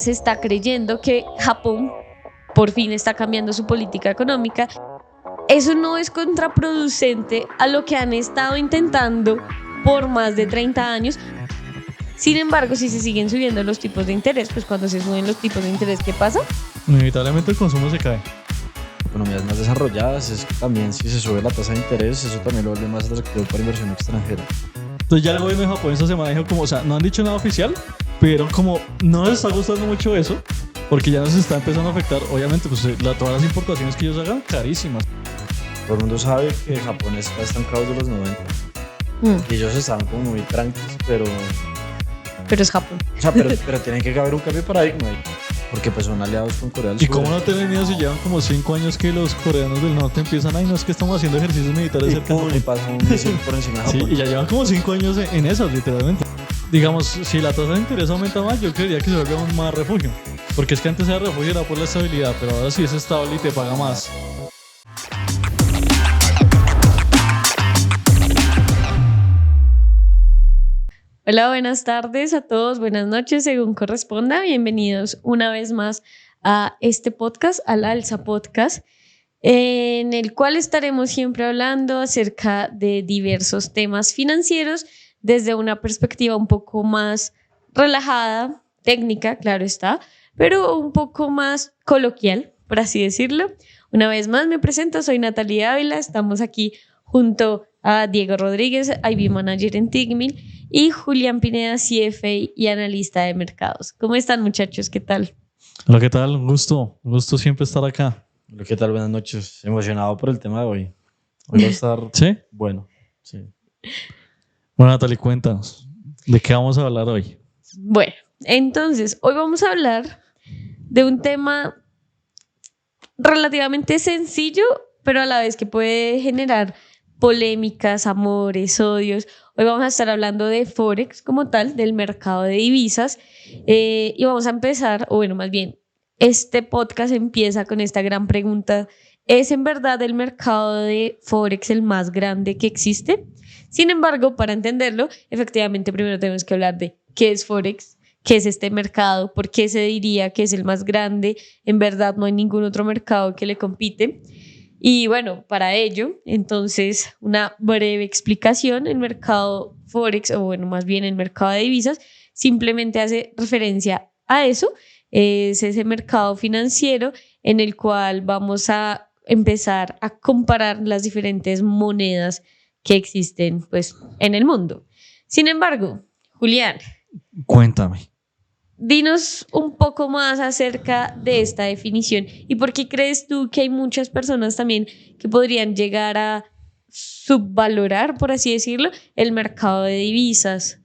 se está creyendo que Japón por fin está cambiando su política económica. Eso no es contraproducente a lo que han estado intentando por más de 30 años. Sin embargo, si se siguen subiendo los tipos de interés, pues cuando se suben los tipos de interés, ¿qué pasa? Inevitablemente el consumo se cae. Economías más desarrolladas es que también si se sube la tasa de interés, eso también lo vuelve más atractivo para inversión extranjera. Entonces ya el gobierno de Japón esta semana dijo como, o sea, no han dicho nada oficial, pero como no les está gustando mucho eso, porque ya nos está empezando a afectar, obviamente, pues todas las importaciones que ellos hagan, carísimas. Todo el mundo sabe que Japón está estancado desde los 90. Y ellos estaban como muy tranquilos, pero es Japón. O sea, pero tiene que haber un cambio de paradigma ahí, porque pues son aliados con Corea del Sur. ¿Y cómo no tienen miedo si llevan como 5 años que los coreanos del norte empiezan, ay, no, es que estamos haciendo ejercicios militares cerca de Japón? Y pasa un misil por encima de Japón. Sí, y ya llevan como 5 años en esas, literalmente. Digamos, si la tasa de interés aumenta más, yo creería que se vuelve aún más refugio. Porque es que antes era refugio era por la estabilidad, pero ahora sí es estable y te paga más. Hola, buenas tardes a todos, buenas noches según corresponda. Bienvenidos una vez más a este podcast, al Alza Podcast, en el cual estaremos siempre hablando acerca de diversos temas financieros desde una perspectiva un poco más relajada, técnica, claro está, pero un poco más coloquial, por así decirlo. Una vez más me presento, soy Natalia Ávila, estamos aquí junto a Diego Rodríguez, IB Manager en Tigmil, y Julián Pineda, CFA y analista de mercados. ¿Cómo están, muchachos? ¿Qué tal? Hola, ¿qué tal? Un gusto siempre estar acá. Hola, ¿qué tal? Buenas noches. Emocionado por el tema de hoy. Hoy va a estar ¿Sí? Bueno. Sí. Bueno, Natalie, cuéntanos, ¿de qué vamos a hablar hoy? Bueno, entonces, hoy vamos a hablar de un tema relativamente sencillo, pero a la vez que puede generar polémicas, amores, odios. Hoy vamos a estar hablando de Forex como tal, del mercado de divisas, y vamos a empezar, o bueno, más bien, este podcast empieza con esta gran pregunta: ¿es en verdad el mercado de Forex el más grande que existe? Sin embargo, para entenderlo, efectivamente primero tenemos que hablar de qué es Forex, qué es este mercado, por qué se diría que es el más grande. En verdad no hay ningún otro mercado que le compite. Y bueno, para ello, entonces, una breve explicación: el mercado Forex, o bueno, más bien el mercado de divisas, simplemente hace referencia a eso. Es ese mercado financiero en el cual vamos a empezar a comparar las diferentes monedas que existen, pues, en el mundo. Sin embargo, Julián, Cuéntame. dinos un poco más acerca de esta definición y por qué crees tú que hay muchas personas también que podrían llegar a subvalorar, por así decirlo, el mercado de divisas.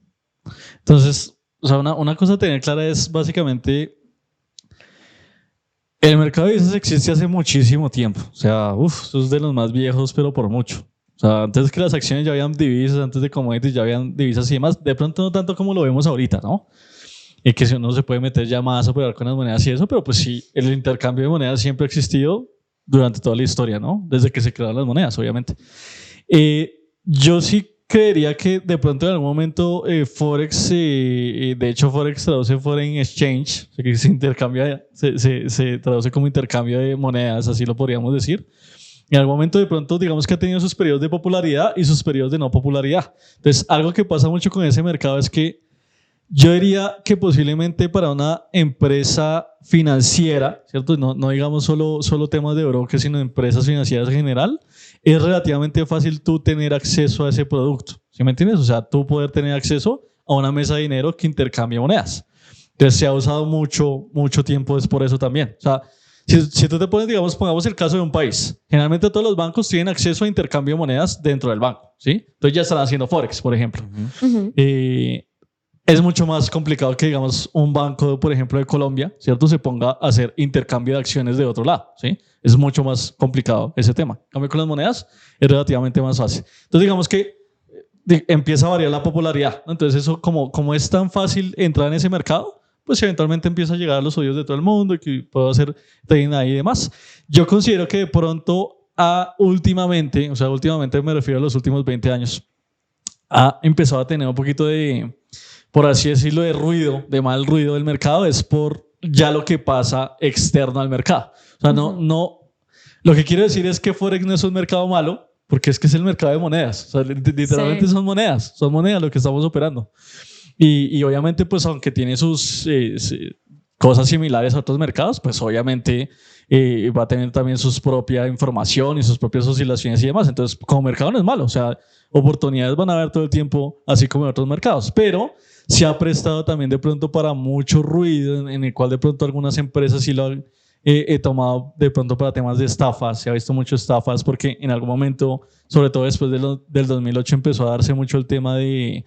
Entonces, o sea, una cosa a tener clara es básicamente el mercado de divisas existe hace muchísimo tiempo. O sea, eso es de los más viejos, pero por mucho. O sea, antes que las acciones ya habían divisas, antes de commodities ya habían divisas y demás. De pronto no tanto como lo vemos ahorita, ¿no? Y que si uno se puede meter ya más a operar con las monedas y eso, pero pues sí, el intercambio de monedas siempre ha existido durante toda la historia, ¿no? Desde que se crearon las monedas, obviamente. Yo sí creería que de pronto en algún momento Forex, de hecho Forex traduce Foreign Exchange, o sea que se intercambia, se traduce como intercambio de monedas, así lo podríamos decir. En algún momento de pronto digamos que ha tenido sus periodos de popularidad y sus periodos de no popularidad. Entonces algo que pasa mucho con ese mercado es que yo diría que posiblemente para una empresa financiera, ¿cierto? No digamos solo temas de broker, sino empresas financieras en general, es relativamente fácil tú tener acceso a ese producto. ¿Sí me entiendes? O sea, tú poder tener acceso a una mesa de dinero que intercambia monedas. Entonces se ha usado mucho tiempo es por eso también. O sea, si tú te pones, digamos, pongamos el caso de un país. Generalmente todos los bancos tienen acceso a intercambio de monedas dentro del banco, ¿sí? Entonces ya están haciendo Forex, por ejemplo. Uh-huh. Es mucho más complicado que, digamos, un banco, por ejemplo, de Colombia, ¿cierto? Se ponga a hacer intercambio de acciones de otro lado, ¿sí? Es mucho más complicado ese tema. En cambio, con las monedas es relativamente más fácil. Entonces, digamos que empieza a variar la popularidad, ¿no? Entonces, eso como es tan fácil entrar en ese mercado, pues eventualmente empieza a llegar a los oídos de todo el mundo y que puedo hacer trading ahí y demás. Yo considero que de pronto, últimamente me refiero a los últimos 20 años, ha empezado a tener un poquito de, por así decirlo, de mal ruido del mercado, es por ya lo que pasa externo al mercado. O sea, no, lo que quiero decir es que Forex no es un mercado malo, porque es que es el mercado de monedas. O sea, literalmente son monedas lo que estamos operando. Y obviamente, pues aunque tiene sus cosas similares a otros mercados, pues obviamente va a tener también su propia información y sus propias oscilaciones y demás. Entonces, como mercado no es malo, o sea, oportunidades van a haber todo el tiempo, así como en otros mercados, pero se ha prestado también de pronto para mucho ruido, en el cual de pronto algunas empresas sí lo han tomado de pronto para temas de estafas. Se ha visto mucho estafas porque en algún momento, sobre todo después del 2008, empezó a darse mucho el tema de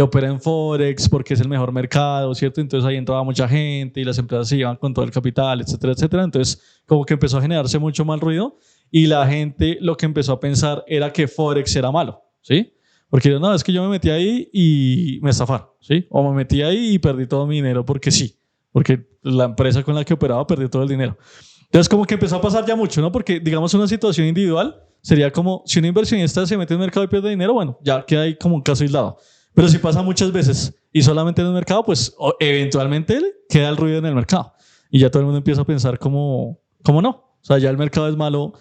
operar en Forex porque es el mejor mercado, ¿cierto? Entonces ahí entraba mucha gente y las empresas se iban con todo el capital, etcétera, etcétera. Entonces como que empezó a generarse mucho mal ruido y la gente lo que empezó a pensar era que Forex era malo, ¿sí? Porque no, es que yo me metí ahí y me estafaron, ¿sí? O me metí ahí y perdí todo mi dinero porque sí, porque la empresa con la que operaba perdió todo el dinero. Entonces como que empezó a pasar ya mucho, ¿no? Porque digamos una situación individual sería como si un inversionista se mete en el mercado y pierde dinero, bueno, ya queda ahí como un caso aislado. Pero si pasa muchas veces y solamente en el mercado, pues eventualmente queda el ruido en el mercado. Y ya todo el mundo empieza a pensar como no. O sea, ya el mercado es malo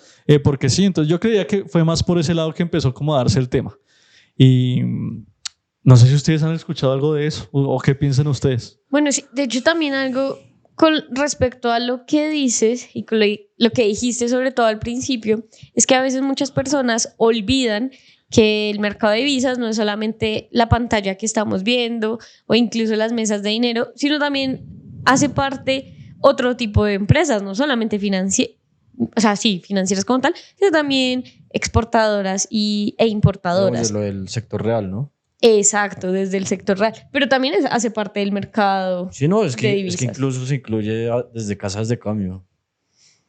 porque sí. Entonces yo creía que fue más por ese lado que empezó como a darse el tema. Y no sé si ustedes han escuchado algo de eso o qué piensan ustedes. Bueno, sí, de hecho también algo con respecto a lo que dices y con lo que dijiste sobre todo al principio, es que a veces muchas personas olvidan que el mercado de divisas no es solamente la pantalla que estamos viendo o incluso las mesas de dinero, sino también hace parte otro tipo de empresas, no solamente financieras como tal, sino también exportadoras e importadoras. Lo del sector real, ¿no? Exacto, desde el sector real, pero también hace parte del mercado. Sí, no, es de que divisas. incluso se incluye desde casas de cambio,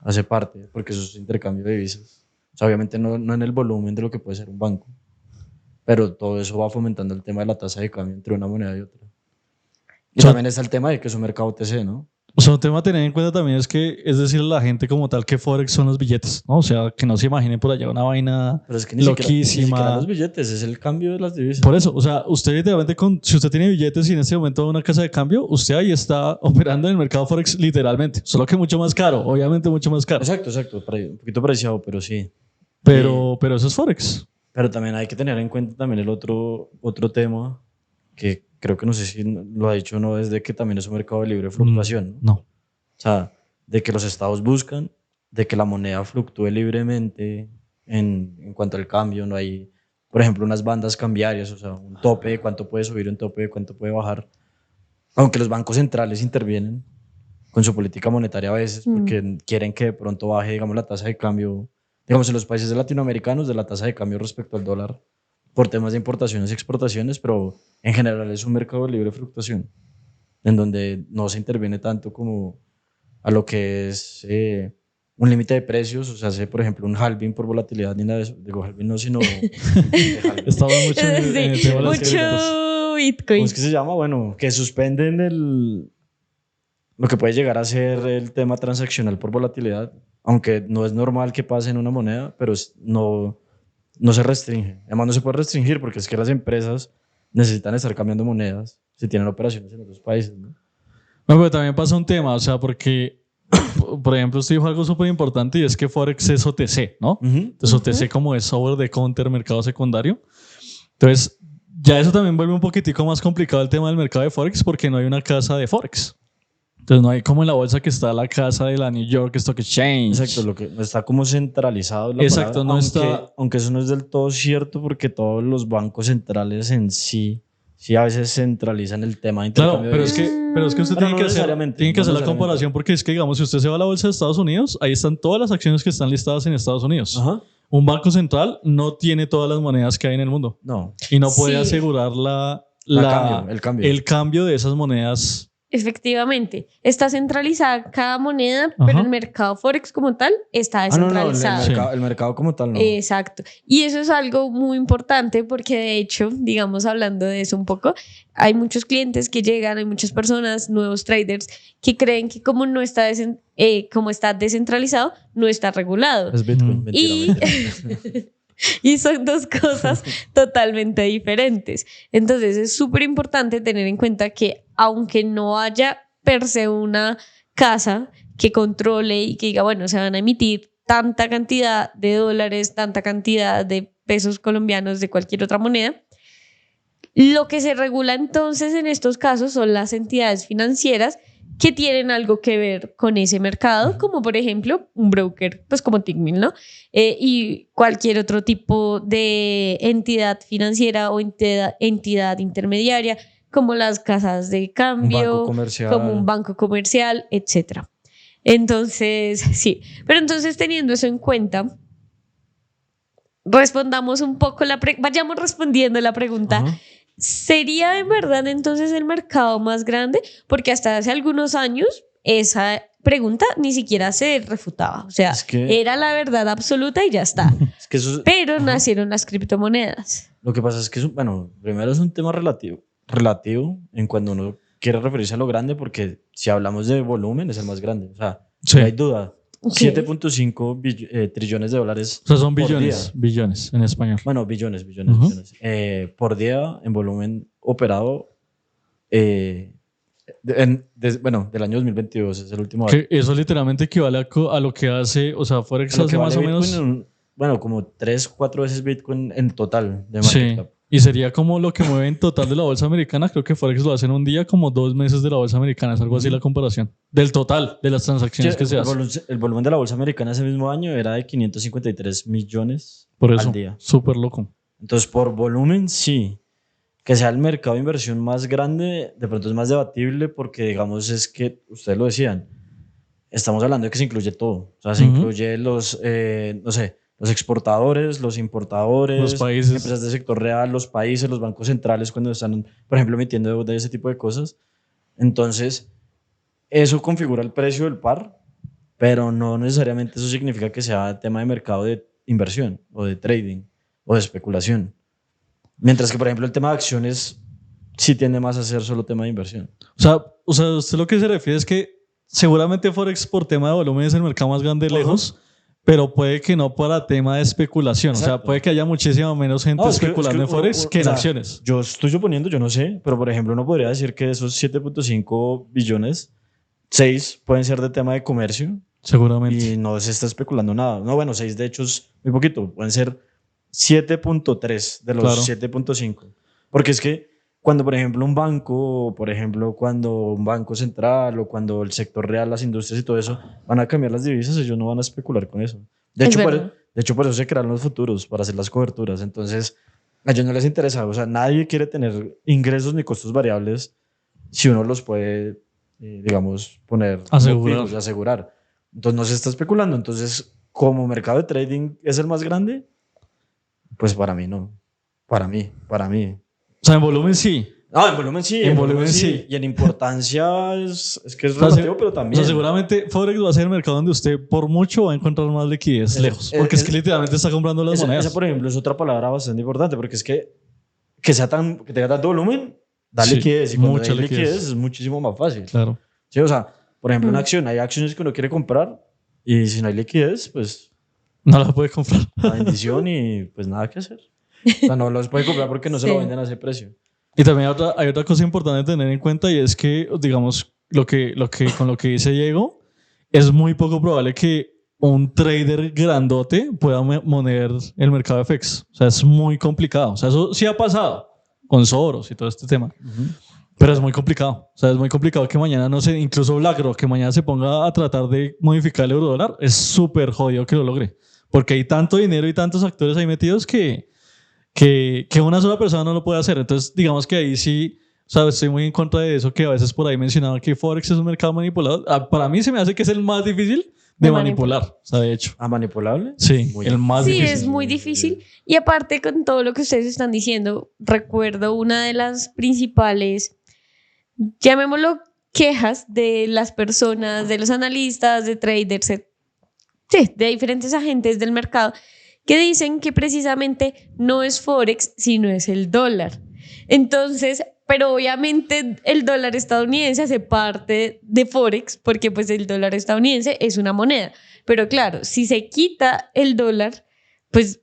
hace parte, porque eso es intercambio de divisas. O sea, obviamente no en el volumen de lo que puede ser un banco, pero todo eso va fomentando el tema de la tasa de cambio entre una moneda y otra. Y también está el tema de que es un mercado OTC, ¿no? O sea, un tema a tener en cuenta también es que es decirle a la gente como tal que Forex son los billetes, ¿no? O sea, que no se imaginen por allá una vaina Pero es que loquísima. ni siquiera los billetes, es el cambio de las divisas. Por eso, o sea, usted literalmente, si usted tiene billetes y en este momento va a una casa de cambio, usted ahí está operando en el mercado Forex literalmente, solo que mucho más caro, obviamente mucho más caro. Exacto, un poquito preciado, pero sí. Pero eso es Forex. Pero también hay que tener en cuenta también el otro tema que creo que no sé si lo ha dicho o no, es de que también es un mercado de libre fluctuación, ¿no? No. O sea, de que los estados buscan, de que la moneda fluctúe libremente en cuanto al cambio, no hay, por ejemplo, unas bandas cambiarias, o sea, un tope de cuánto puede subir, un tope de cuánto puede bajar, aunque los bancos centrales intervienen con su política monetaria a veces, porque quieren que de pronto baje, digamos, la tasa de cambio, digamos, en los países latinoamericanos, de la tasa de cambio respecto al dólar, por temas de importaciones y exportaciones, pero en general es un mercado de libre fluctuación, en donde no se interviene tanto como a lo que es un límite de precios, o sea, hace por ejemplo un halving por volatilidad ni nada de eso, digo halving no, sino estaba mucho en el tema de las criptos. Bitcoin. ¿Cómo es que se llama? Bueno, que suspenden lo que puede llegar a ser el tema transaccional por volatilidad, aunque no es normal que pase en una moneda, pero no se restringe. Además no se puede restringir porque es que las empresas necesitan estar cambiando monedas si tienen operaciones en otros países, ¿no? Bueno, pero también pasa un tema, o sea, porque, por ejemplo, usted dijo algo súper importante y es que Forex es OTC, ¿no? Entonces, OTC como es over the counter, mercado secundario. Entonces, ya eso también vuelve un poquitico más complicado el tema del mercado de Forex porque no hay una casa de Forex. Entonces, no hay como en la bolsa que está la casa de la New York Stock Exchange. Exacto, lo que está como centralizado. Exacto, palabra, aunque eso no es del todo cierto porque todos los bancos centrales en sí a veces centralizan el tema de intercambio. Claro, pero es que usted tiene que hacer la comparación porque es que, digamos, si usted se va a la bolsa de Estados Unidos, ahí están todas las acciones que están listadas en Estados Unidos. Ajá. Un banco central no tiene todas las monedas que hay en el mundo. No. Y no puede asegurar el cambio de esas monedas. Efectivamente, está centralizada cada moneda, pero el mercado Forex como tal está descentralizado. No, el mercado como tal no. Exacto. Y eso es algo muy importante porque de hecho, digamos, hablando de eso un poco, hay muchos clientes que llegan, hay muchas personas, nuevos traders, que creen que como no está como está descentralizado, no está regulado. Es Bitcoin, mentira. Y son dos cosas totalmente diferentes. Entonces es súper importante tener en cuenta que aunque no haya per se una casa que controle y que diga, bueno, se van a emitir tanta cantidad de dólares, tanta cantidad de pesos colombianos, de cualquier otra moneda. Lo que se regula entonces en estos casos son las entidades financieras que tienen algo que ver con ese mercado, como por ejemplo un broker, pues como Tickmill, ¿no? Y cualquier otro tipo de entidad financiera o entidad intermediaria, como las casas de Un banco cambio, comercial. como un banco comercial, etc. Entonces, sí. Pero entonces, teniendo eso en cuenta, respondamos un poco vayamos respondiendo la pregunta. Ajá. ¿Sería en verdad entonces el mercado más grande? Porque hasta hace algunos años esa pregunta ni siquiera se refutaba. O sea, Es que- era la verdad absoluta y ya está. Es que eso, Pero ajá. nacieron las criptomonedas. Lo que pasa es que, bueno, primero es un tema relativo en cuando uno quiere referirse a lo grande, porque si hablamos de volumen es el más grande. O sea, Sí. no hay duda. Ok. 7.5 trillones de dólares. O sea, son por billones, día. billones en español. Bueno, billones. Ujú. Por día en volumen operado. Del año 2022, es el último dato. Que eso literalmente equivale a lo que hace, o sea, Forex Lo que hace más vale o Bitcoin menos. bueno, como 3-4 veces Bitcoin en total de Sí. market cap. Y sería como lo que mueve en total de la bolsa americana. Creo que Forex lo hace en un día como 2 meses de la bolsa americana. Es algo así la comparación. Del total de las transacciones que se hacen. El volumen de la bolsa americana ese mismo año era de 553 millones Por eso, al día. súper loco. Entonces, por volumen, sí. Que sea el mercado de inversión más grande, de pronto es más debatible, porque, digamos, es que, ustedes lo decían, estamos hablando de que se incluye todo. O sea, se Ujú. incluye los, no sé, los exportadores, los importadores, Los países. empresas del sector real, los países, los bancos centrales cuando están, por ejemplo, emitiendo deuda y ese tipo de cosas. Entonces, eso configura el precio del par, pero no necesariamente eso significa que sea tema de mercado de inversión o de trading o de especulación. Mientras que, por ejemplo, el tema de acciones sí tiende más a ser solo tema de inversión. O sea, usted lo que se refiere es que seguramente Forex por tema de volumen es el mercado más grande lejos, pero puede que no para tema de especulación. O sea, Exacto. puede que haya muchísima menos gente No, es que especulando en uno- Forex que o en sea, acciones. Yo estoy suponiendo, yo no sé, pero por ejemplo, uno podría decir que de esos 7.5 billones, 6 pueden ser de tema de comercio Seguramente. y no se está especulando nada. No, bueno, 6 de hecho es muy poquito, pueden ser 7.3 de los Claro. 7.5. Porque es que cuando, por ejemplo, un banco, por ejemplo, cuando un banco central o cuando el sector real, las industrias y todo eso van a cambiar las divisas, ellos no van a especular con eso. De Es hecho, verdad. por eso se crearon los futuros, para hacer las coberturas. Entonces, a ellos no les interesa. O sea, nadie quiere tener ingresos ni costos variables si uno los puede, digamos, poner como Asegurar. fijos y asegurar. Entonces, no se está especulando. Entonces, como mercado de trading es el más grande, pues para mí no. Para mí. O sea, en volumen sí. No, en volumen sí. En volumen sí. Y en importancia es que es O sea, relativo, pero O también. sea, seguramente Forex va a ser el mercado donde usted por mucho va a encontrar más liquidez Eso, lejos. Porque es que es- literalmente está comprando las monedas. Esa, por ejemplo, es otra palabra bastante importante, porque es que que tenga tanto volumen, da Sí, liquidez. Y cuando mucha hay liquidez liquidez. es muchísimo más fácil. Claro. Sí, o sea, por ejemplo, una Mm. acción, hay acciones que uno quiere comprar y si no hay liquidez, pues No la puede comprar. la bendición y pues nada que hacer. O sea, no los puede comprar porque no se lo Sí. venden a ese precio. Y también hay otra cosa importante a tener en cuenta y es que, digamos, con lo que dice Diego, es muy poco probable que un trader grandote pueda mover el mercado de FX. O sea, es muy complicado. O sea, eso sí ha pasado con Soros y todo este tema. Pero es muy complicado. O sea, es muy complicado que mañana, no sé, incluso BlackRock, que mañana se ponga a tratar de modificar el euro dólar, es súper jodido que lo logre. Porque hay tanto dinero y tantos actores ahí metidos que una sola persona no lo puede hacer. Entonces, digamos que ahí sí, o sea, estoy muy en contra de eso que a veces por ahí mencionaban que Forex es un mercado manipulado. Para mí se me hace que es el más difícil de manipular. O sea, de hecho. ¿A manipulable? Sí, Muy el más Sí, difícil. es muy difícil. Y aparte, con todo lo que ustedes están diciendo, recuerdo una de las principales, llamémoslo, quejas de las personas, de los analistas, de traders, sí, de diferentes agentes del mercado, que dicen que precisamente no es Forex, sino es el dólar. Entonces, pero obviamente el dólar estadounidense hace parte de Forex, porque pues el dólar estadounidense es una moneda. Pero claro, si se quita el dólar, pues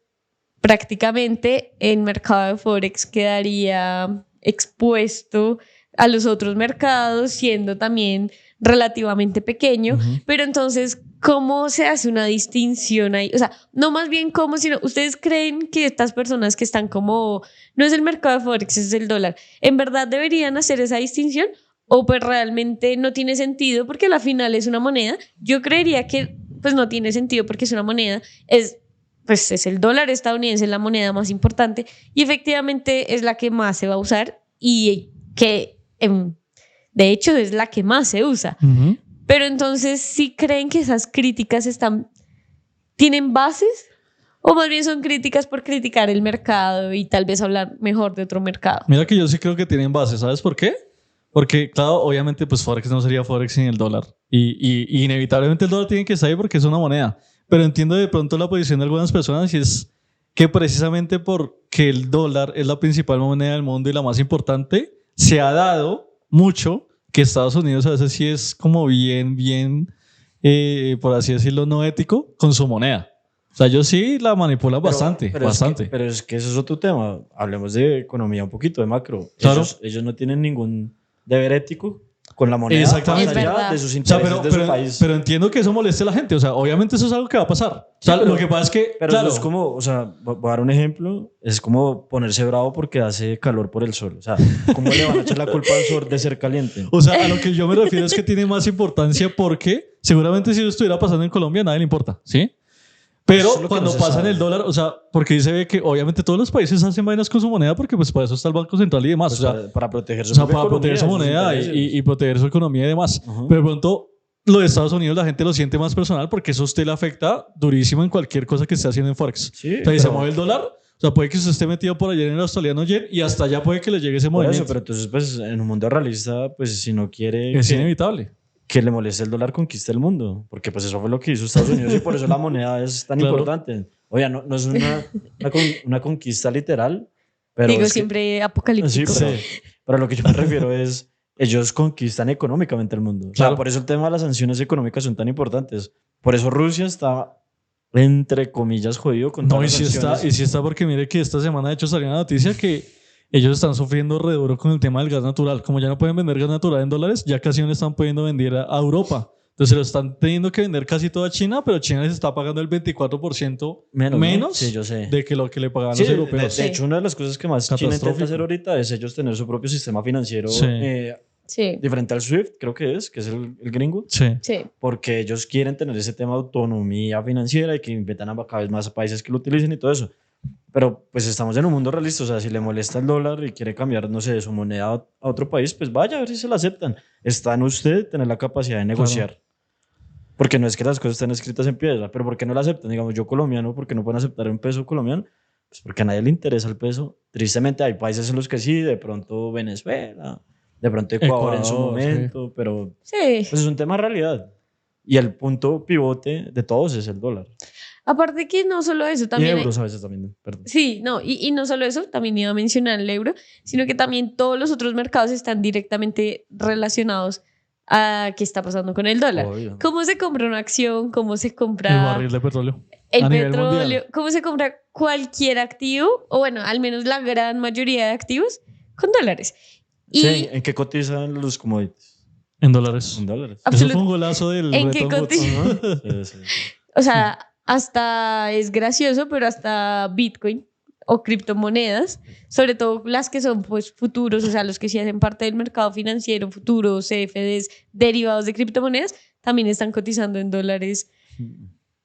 prácticamente el mercado de Forex quedaría expuesto a los otros mercados, siendo también relativamente pequeño, pero entonces, ¿cómo se hace una distinción ahí? O sea, no más bien cómo, sino, ¿ustedes creen que estas personas que están como, no es el mercado de Forex, es el dólar, en verdad deberían hacer esa distinción? ¿O pues realmente no tiene sentido porque a la final es una moneda? Yo creería que pues no tiene sentido porque es una moneda, pues es el dólar estadounidense, la moneda más importante y efectivamente es la que más se va a usar y que de hecho es la que más se usa. Pero entonces, ¿sí creen que esas críticas tienen bases? ¿O más bien son críticas por criticar el mercado y tal vez hablar mejor de otro mercado? Mira que yo sí creo que tienen base, ¿sabes por qué? Porque, claro, obviamente, pues Forex no sería Forex sin el dólar. Y inevitablemente el dólar tiene que estar ahí porque es una moneda. Pero entiendo de pronto la posición de algunas personas y es que precisamente porque el dólar es la principal moneda del mundo y la más importante, se ha dado mucho que Estados Unidos a veces sí es como bien, por así decirlo, no ético con su moneda. O sea, ellos sí la manipulan bastante. Pero es que eso es otro tema. Hablemos de economía un poquito, de macro. Claro. Ellos no tienen ningún deber ético con la moneda. Exactamente. Más allá de sus intereses de su país. Pero entiendo que eso moleste a la gente. O sea, obviamente eso es algo que va a pasar. O sea, lo que pasa es que, pero claro, eso es como, o sea, voy a dar un ejemplo. Es como ponerse bravo porque hace calor por el sol. O sea, ¿cómo le van a echar la culpa al sol de ser caliente? o sea, a lo que yo me refiero es que tiene más importancia porque seguramente si eso estuviera pasando en Colombia, a nadie le importa, ¿sí? Pero Eso es lo que cuando no se pasa en sabe. el dólar, o sea, porque ahí se ve que obviamente todos los países hacen vainas con su moneda porque pues para eso está el Banco Central y demás. Pues o sea, para proteger su o sea, propia para proteger su economía, sus moneda intereses. y proteger su economía y demás. Ajá. Pero de pronto, lo de Estados Unidos, la gente lo siente más personal porque eso a usted le afecta durísimo en cualquier cosa que esté haciendo en Forex. Sí, o sea, y se pero- mueve el dólar, o sea, puede que usted esté metido por allá en el australiano yen y hasta allá puede que le llegue ese Por movimiento. eso, pero entonces, pues, en un mundo realista, pues, si no quiere Es inevitable. que le moleste el dólar, conquiste el mundo. Porque, pues, eso fue lo que hizo Estados Unidos y por eso la moneda es tan Claro. importante. Oye, no es una conquista literal, pero Digo es que- siempre sí, apocalíptico. pero a lo que yo me refiero es, ellos conquistan económicamente el mundo. O sea, Claro. por eso el tema de las sanciones económicas son tan importantes. Por eso Rusia está, entre comillas, jodido con No, todas y las sí sanciones. está porque mire que esta semana de hecho salió una noticia que ellos están sufriendo re duro con el tema del gas natural. Como ya no pueden vender gas natural en dólares, ya casi no le están pudiendo vender a Europa. Entonces se lo están teniendo que vender casi todo a China, pero China les está pagando el 24% Menos, menos ¿no? Sí, yo sé. de que lo que le pagaban Sí, los de europeos. hecho, una de las cosas que más China intenta Catastrófico. hacer ahorita es ellos tener su propio sistema financiero Sí. Sí, diferente al SWIFT, creo que es el gringo, Sí. sí. porque ellos quieren tener ese tema de autonomía financiera y que invitan a cada vez más países que lo utilicen y todo eso. Pero pues estamos en un mundo realista, o sea, si le molesta el dólar y quiere cambiar, no sé, de su moneda a otro país, pues vaya a ver si se la aceptan. Está en usted tener la capacidad de negociar. Porque no es que las cosas estén escritas en piedra, pero ¿por qué no la aceptan? Digamos, yo colombiano, ¿por qué no pueden aceptar un peso colombiano? Pues porque a nadie le interesa el peso. Tristemente hay países en los que sí, de pronto Venezuela, de pronto Ecuador en su Ecuador, momento, pero Sí. pues es un tema de realidad. Y el punto pivote de todos es el dólar. Aparte que no solo eso, también... y euros a veces también, perdón. Sí, no, y no solo eso, también iba a mencionar el euro, sino que también todos los otros mercados están directamente relacionados a qué está pasando con el dólar. Obvio. ¿Cómo se compra una acción? ¿Cómo se El compra barril de petróleo. el a nivel petróleo? mundial. ¿Cómo se compra cualquier activo? O bueno, al menos la gran mayoría de activos con dólares. Y Sí, ¿en qué cotizan los commodities? En dólares. En dólares. Eso fue un golazo del ¿En qué Bretton Woods. cotiza? Sí, sí, sí. O sea, hasta es gracioso, pero hasta Bitcoin o criptomonedas, sobre todo las que son pues futuros, o sea, los que sí hacen parte del mercado financiero, futuros, CFDs, derivados de criptomonedas, también están cotizando en dólares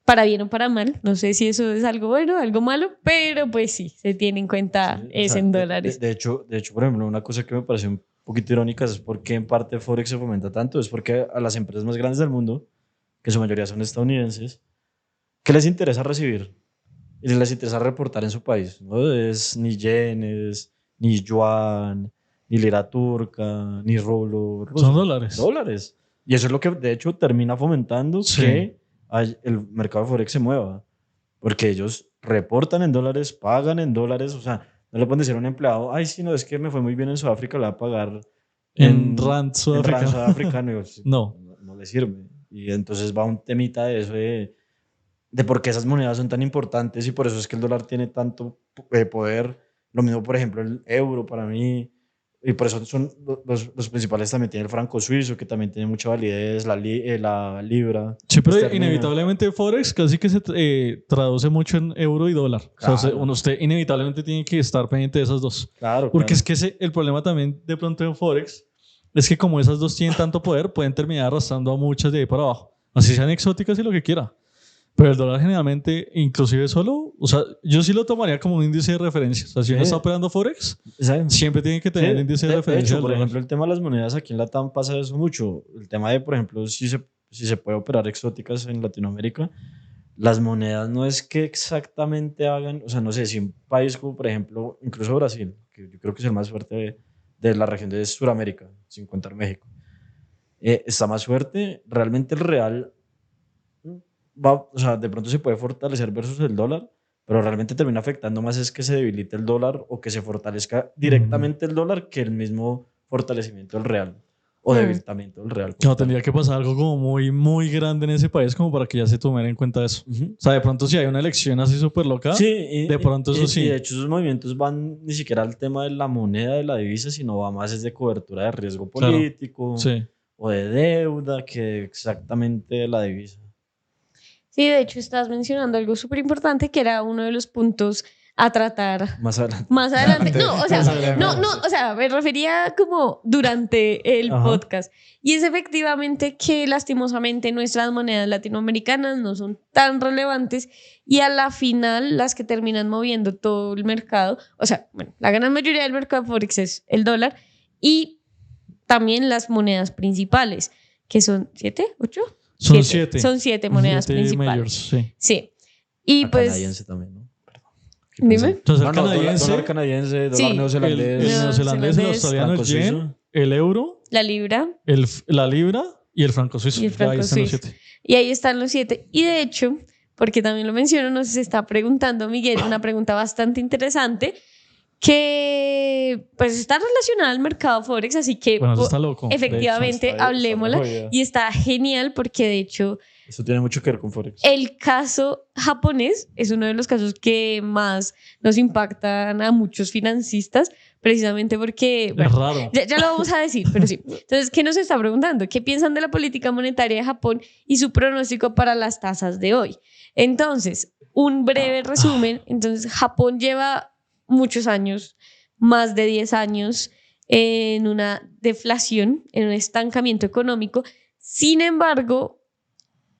para bien o para mal. No sé si eso es algo bueno, algo malo, pero pues sí, se tiene en cuenta Sí, o es sea, en dólares. De hecho, por ejemplo, una cosa que me parece un poquito irónica es por qué en parte Forex se fomenta tanto. Es porque a las empresas más grandes del mundo, que su mayoría son estadounidenses, ¿qué les interesa recibir? Y les interesa reportar en su país. No es ni yenes, ni yuan, ni lira turca, ni rublo ruso. Son dólares. Dólares. Y eso es lo que de hecho termina fomentando Sí. que el mercado de Forex se mueva. Porque ellos reportan en dólares, pagan en dólares. O sea, no le pueden decir a un empleado, ay, sí, no, es que me fue muy bien en Sudáfrica, le voy a pagar En rand en rand sudafricano. sudafricano. Y yo, sí, No. no le sirve. Y entonces va un temita de eso de por qué esas monedas son tan importantes y por eso es que el dólar tiene tanto poder. Lo mismo, por ejemplo, el euro para mí. y por eso son los principales. También tiene el franco suizo, que también tiene mucha validez, la libra. Sí, pero esterlina. inevitablemente Forex casi que se traduce mucho en euro y dólar. Claro. O sea, usted inevitablemente tiene que estar pendiente de esas dos. Claro, Porque claro. es que el problema también de pronto en Forex es que como esas dos tienen tanto poder, pueden terminar arrastrando a muchas de ahí para abajo. Así sean exóticas y lo que quiera. Pero el dólar generalmente, inclusive solo, o sea, yo sí lo tomaría como un índice de referencia. O sea, si uno está operando Forex, ¿Sabes? siempre tiene que tener el índice de referencia. Hecho, por del dólar. ejemplo, el tema de las monedas aquí en Latam pasa eso mucho. El tema de, por ejemplo, si se puede operar exóticas en Latinoamérica, las monedas no es que exactamente hagan, o sea, no sé, si un país como, por ejemplo, incluso Brasil, que yo creo que es el más fuerte de la región de Sudamérica, sin contar México, está más fuerte, realmente el real o sea, de pronto se puede fortalecer versus el dólar, pero realmente termina afectando más es que se debilite el dólar o que se fortalezca directamente el dólar que el mismo fortalecimiento del real o debilitamiento del real. No, tendría que pasar algo como muy, muy grande en ese país como para que ya se tomara en cuenta eso. Uh-huh. O sea, de pronto si hay una elección así súper loca, Sí, de pronto eso sí. Y de hecho esos movimientos van ni siquiera al tema de la moneda, de la divisa, sino va más es de cobertura de riesgo político, Sí. o de deuda que exactamente de la divisa. Sí, de hecho estás mencionando algo súper importante que era uno de los puntos a tratar Más adelante. más adelante. No, o sea, Más adelante. no, o sea, me refería como durante el Ajá. podcast. Y es efectivamente que lastimosamente nuestras monedas latinoamericanas no son tan relevantes y a la final las que terminan moviendo todo el mercado, o sea, bueno, la gran mayoría del mercado Forex es el dólar y también las monedas principales, que son 7, 8. Son 7. Son 7 monedas 7 principales. majors, sí. Sí. Y La pues. canadiense también, ¿no? Perdón. Dime. Entonces, el canadiense. canadiense, Dólar canadiense, dólar Sí. el neozelandés, neozelandés, el australiano, el franco yen, suizo. el euro, La libra. la libra y el franco suizo. Y el franco ahí están los suizo. 7. Y ahí están los 7. Y de hecho, porque también lo menciono, nos se está preguntando Miguel una pregunta bastante interesante que pues está relacionada al mercado Forex, así que Bueno, eso está loco. efectivamente está hablemosla. jodida. Y está genial porque de hecho Eso tiene mucho que ver con Forex. el caso japonés es uno de los casos que más nos impactan a muchos financistas, precisamente porque, bueno, Es raro. ya lo vamos a decir, pero sí. Entonces, ¿qué nos está preguntando? ¿Qué piensan de la política monetaria de Japón y su pronóstico para las tasas de hoy? Entonces, un breve resumen. Entonces, Japón lleva muchos años, más de 10 años, en una deflación, en un estancamiento económico. Sin embargo,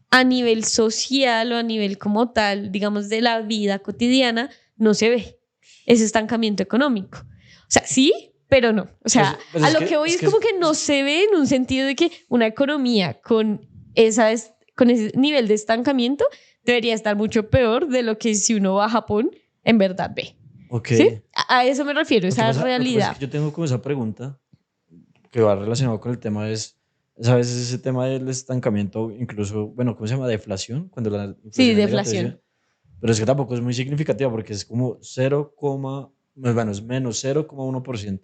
a nivel social o a nivel como tal, digamos, de la vida cotidiana, no se ve ese estancamiento económico. O sea, sí, pero no. O sea, Pues a es lo que- que voy es es que como es- que no se ve en un sentido de que una economía con ese nivel de estancamiento debería estar mucho peor de lo que si uno va a Japón en verdad ve. Ok. ¿Sí? A eso me refiero, Lo que esa pasa- lo que pasa es realidad. que yo tengo como esa pregunta que va relacionado con el tema ¿sabes? Ese tema del estancamiento, incluso, bueno, ¿cómo se llama? Deflación, cuando la inflación Sí, es deflación. negativa. Pero es que tampoco es muy significativa porque es como 0, bueno, es menos 0,1%.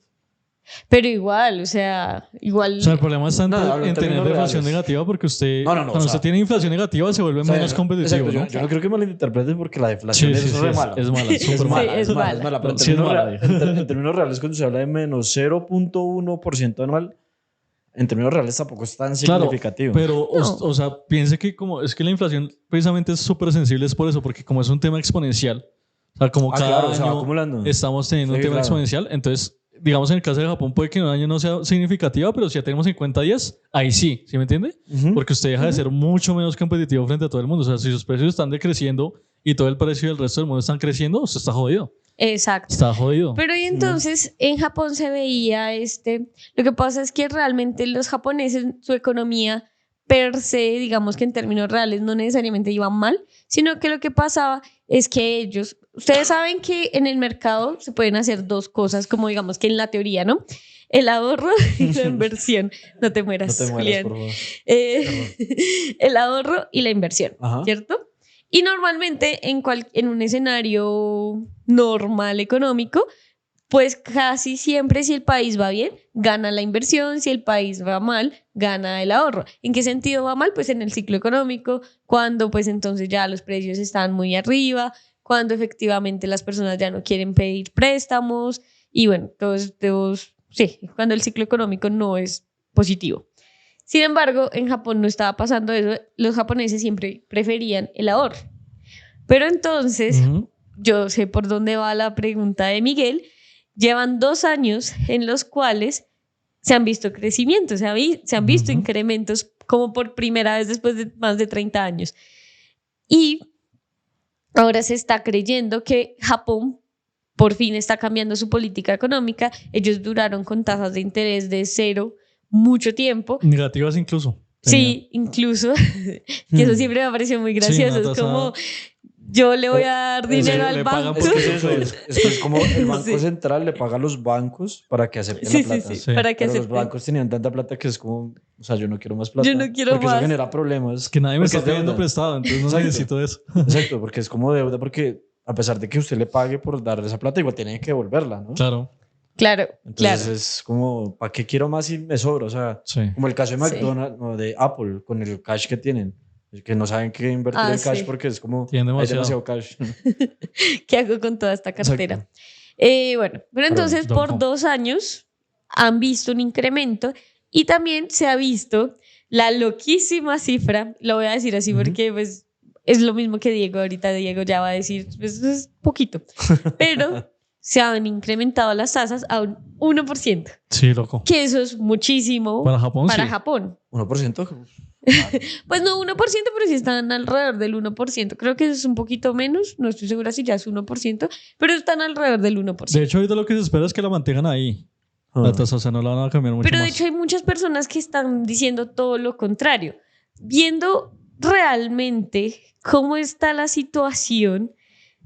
Pero igual, o sea, igual. O sea, el problema está No, hablo en en tener términos deflación reales. negativa porque usted, No, cuando o sea, usted tiene inflación negativa, se vuelve O sea, menos competitivo, exacto, ¿no? yo no creo que malinterpretes porque la deflación Sí, sí, es sí, re es- mala. es mala, es súper mala, mala. es Sí, mala, es es mala. Pero en Sí, es términos, mala. en términos reales, cuando se habla de menos 0,1% anual, en términos reales tampoco es tan Claro, significativo. pero, No. o sea, piense que es que la inflación precisamente es súper sensible, es por eso, porque como es un tema exponencial, o sea, como cada claro, se va año acumulando. estamos teniendo un Sí, tema claro. exponencial, entonces, digamos, en el caso de Japón puede que en un año no sea significativa, pero si ya tenemos en cuenta 10, ahí sí, ¿sí me entiende? Ujú. Porque usted deja de ser mucho menos competitivo frente a todo el mundo. O sea, si sus precios están decreciendo y todo el precio del resto del mundo están creciendo, usted está jodido. Exacto. Está jodido. Pero y entonces en Japón se veía lo que pasa es que realmente los japoneses, su economía per se, digamos que en términos reales no necesariamente iban mal, sino que lo que pasaba es que ustedes saben que en el mercado se pueden hacer dos cosas, como digamos que en la teoría, ¿no? El ahorro y la inversión. No te No mueras, te mueras, Julián. por favor. El ahorro y la inversión, Ajá. ¿cierto? Y normalmente en un escenario normal económico, pues casi siempre si el país va bien, gana la inversión, si el país va mal, gana el ahorro. ¿En qué sentido va mal? Pues en el ciclo económico, cuando pues entonces ya los precios están muy arriba, cuando efectivamente las personas ya no quieren pedir préstamos y bueno, todos cuando el ciclo económico no es positivo. Sin embargo, en Japón no estaba pasando eso. Los japoneses siempre preferían el ahorro. Pero entonces, yo sé por dónde va la pregunta de Miguel. Llevan 2 años en los cuales se han visto crecimientos, se han visto incrementos como por primera vez después de más de 30 años. Y ahora se está creyendo que Japón por fin está cambiando su política económica. Ellos duraron con tasas de interés de 0 mucho tiempo. Negativas incluso. Sí, incluso. Que eso siempre me pareció muy gracioso. Sí, es como, yo le voy a dar dinero al banco. Es como el Banco Central le paga a los bancos para que acepten la plata. Sí, para que Pero acepten. los bancos tenían tanta plata que es como, o sea, yo no quiero más plata. Yo no quiero porque más. Eso genera problemas. Es que nadie me porque está es pidiendo deuda. prestado, entonces no Exacto. necesito eso. Exacto, porque es como deuda, porque a pesar de que usted le pague por darle esa plata, igual tiene que devolverla, ¿no? Claro. Claro, Entonces claro. es como, ¿para qué quiero más si me sobra? O sea, Sí. como el caso de Sí. McDonald's o de Apple, con el cash que tienen, que no saben qué invertir el cash Sí. porque es como, Tienen hay demasiado. demasiado cash. ¿Qué hago con toda esta cartera? Exacto. Bueno, pero entonces por .com. 2 años han visto un incremento y también se ha visto la loquísima cifra, lo voy a decir así porque pues, es lo mismo que Diego, ahorita Diego ya va a decir, pues es poquito, pero se han incrementado las tasas a un 1%, Sí, loco. que eso es muchísimo Para Japón, para sí. Japón. 1%. Pues no 1%, pero sí están alrededor del 1%. Creo que es un poquito menos, no estoy segura si ya es 1%, pero están alrededor del 1%. De hecho, ahorita lo que se espera es que la mantengan ahí. La tasa, o sea, no la van a cambiar mucho Pero de más. hecho hay muchas personas que están diciendo todo lo contrario. Viendo realmente cómo está la situación,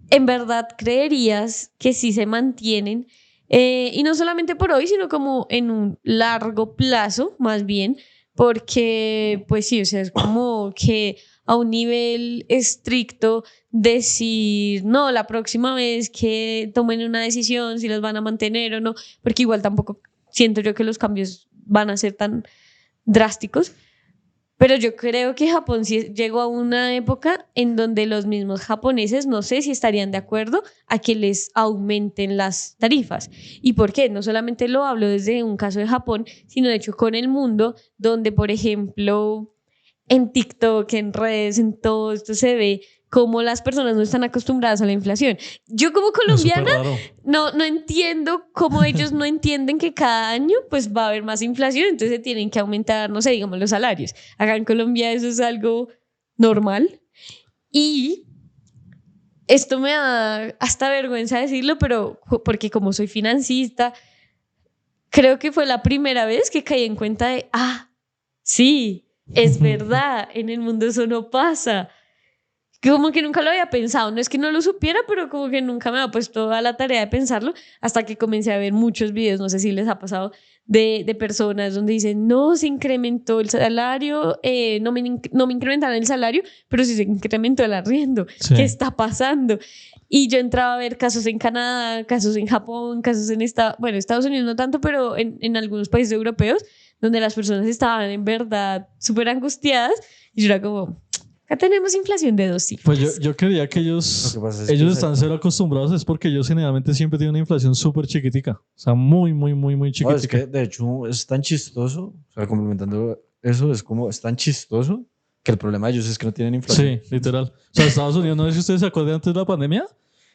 ¿en verdad creerías que sí se mantienen? Y no solamente por hoy, sino como en un largo plazo, más bien, porque pues sí, o sea, es como que a un nivel estricto decir, no, la próxima vez que tomen una decisión, si las van a mantener o no, porque igual tampoco siento yo que los cambios van a ser tan drásticos. Pero yo creo que Japón sí llegó a una época en donde los mismos japoneses no sé si estarían de acuerdo a que les aumenten las tarifas. ¿Y por qué? No solamente lo hablo desde un caso de Japón, sino de hecho con el mundo, donde por ejemplo en TikTok, en redes, en todo esto se ve cómo las personas no están acostumbradas a la inflación. Yo como Es colombiana súper raro. no entiendo cómo ellos no entienden que cada año pues va a haber más inflación, entonces se tienen que aumentar, no sé, digamos los salarios. Acá en Colombia eso es algo normal y esto me da hasta vergüenza decirlo, pero porque como soy financista, creo que fue la primera vez que caí en cuenta de, sí, es verdad, en el mundo eso no pasa. Como que nunca lo había pensado, no es que no lo supiera, pero como que nunca me había puesto a la tarea de pensarlo hasta que comencé a ver muchos videos, no sé si les ha pasado, de personas donde dicen, no, se incrementó el salario, no me incrementaron el salario, pero sí se incrementó el arriendo. Sí. ¿Qué está pasando? Y yo entraba a ver casos en Canadá, casos en Japón, casos en Estados Unidos no tanto, pero en algunos países europeos, donde las personas estaban en verdad súper angustiadas y yo era como, acá tenemos inflación de 2 cifras. Pues yo creía que ellos, Lo que pasa es que ellos están exacto. cero acostumbrados, es porque ellos generalmente siempre tienen una inflación súper chiquitica. O sea, muy, muy, muy, muy No, chiquitica. es que de hecho es tan chistoso, o sea, complementando eso, es tan chistoso que el problema de ellos es que no tienen inflación. Sí, literal. O sea, Estados Unidos, no sé si ustedes se acuerdan antes de la pandemia,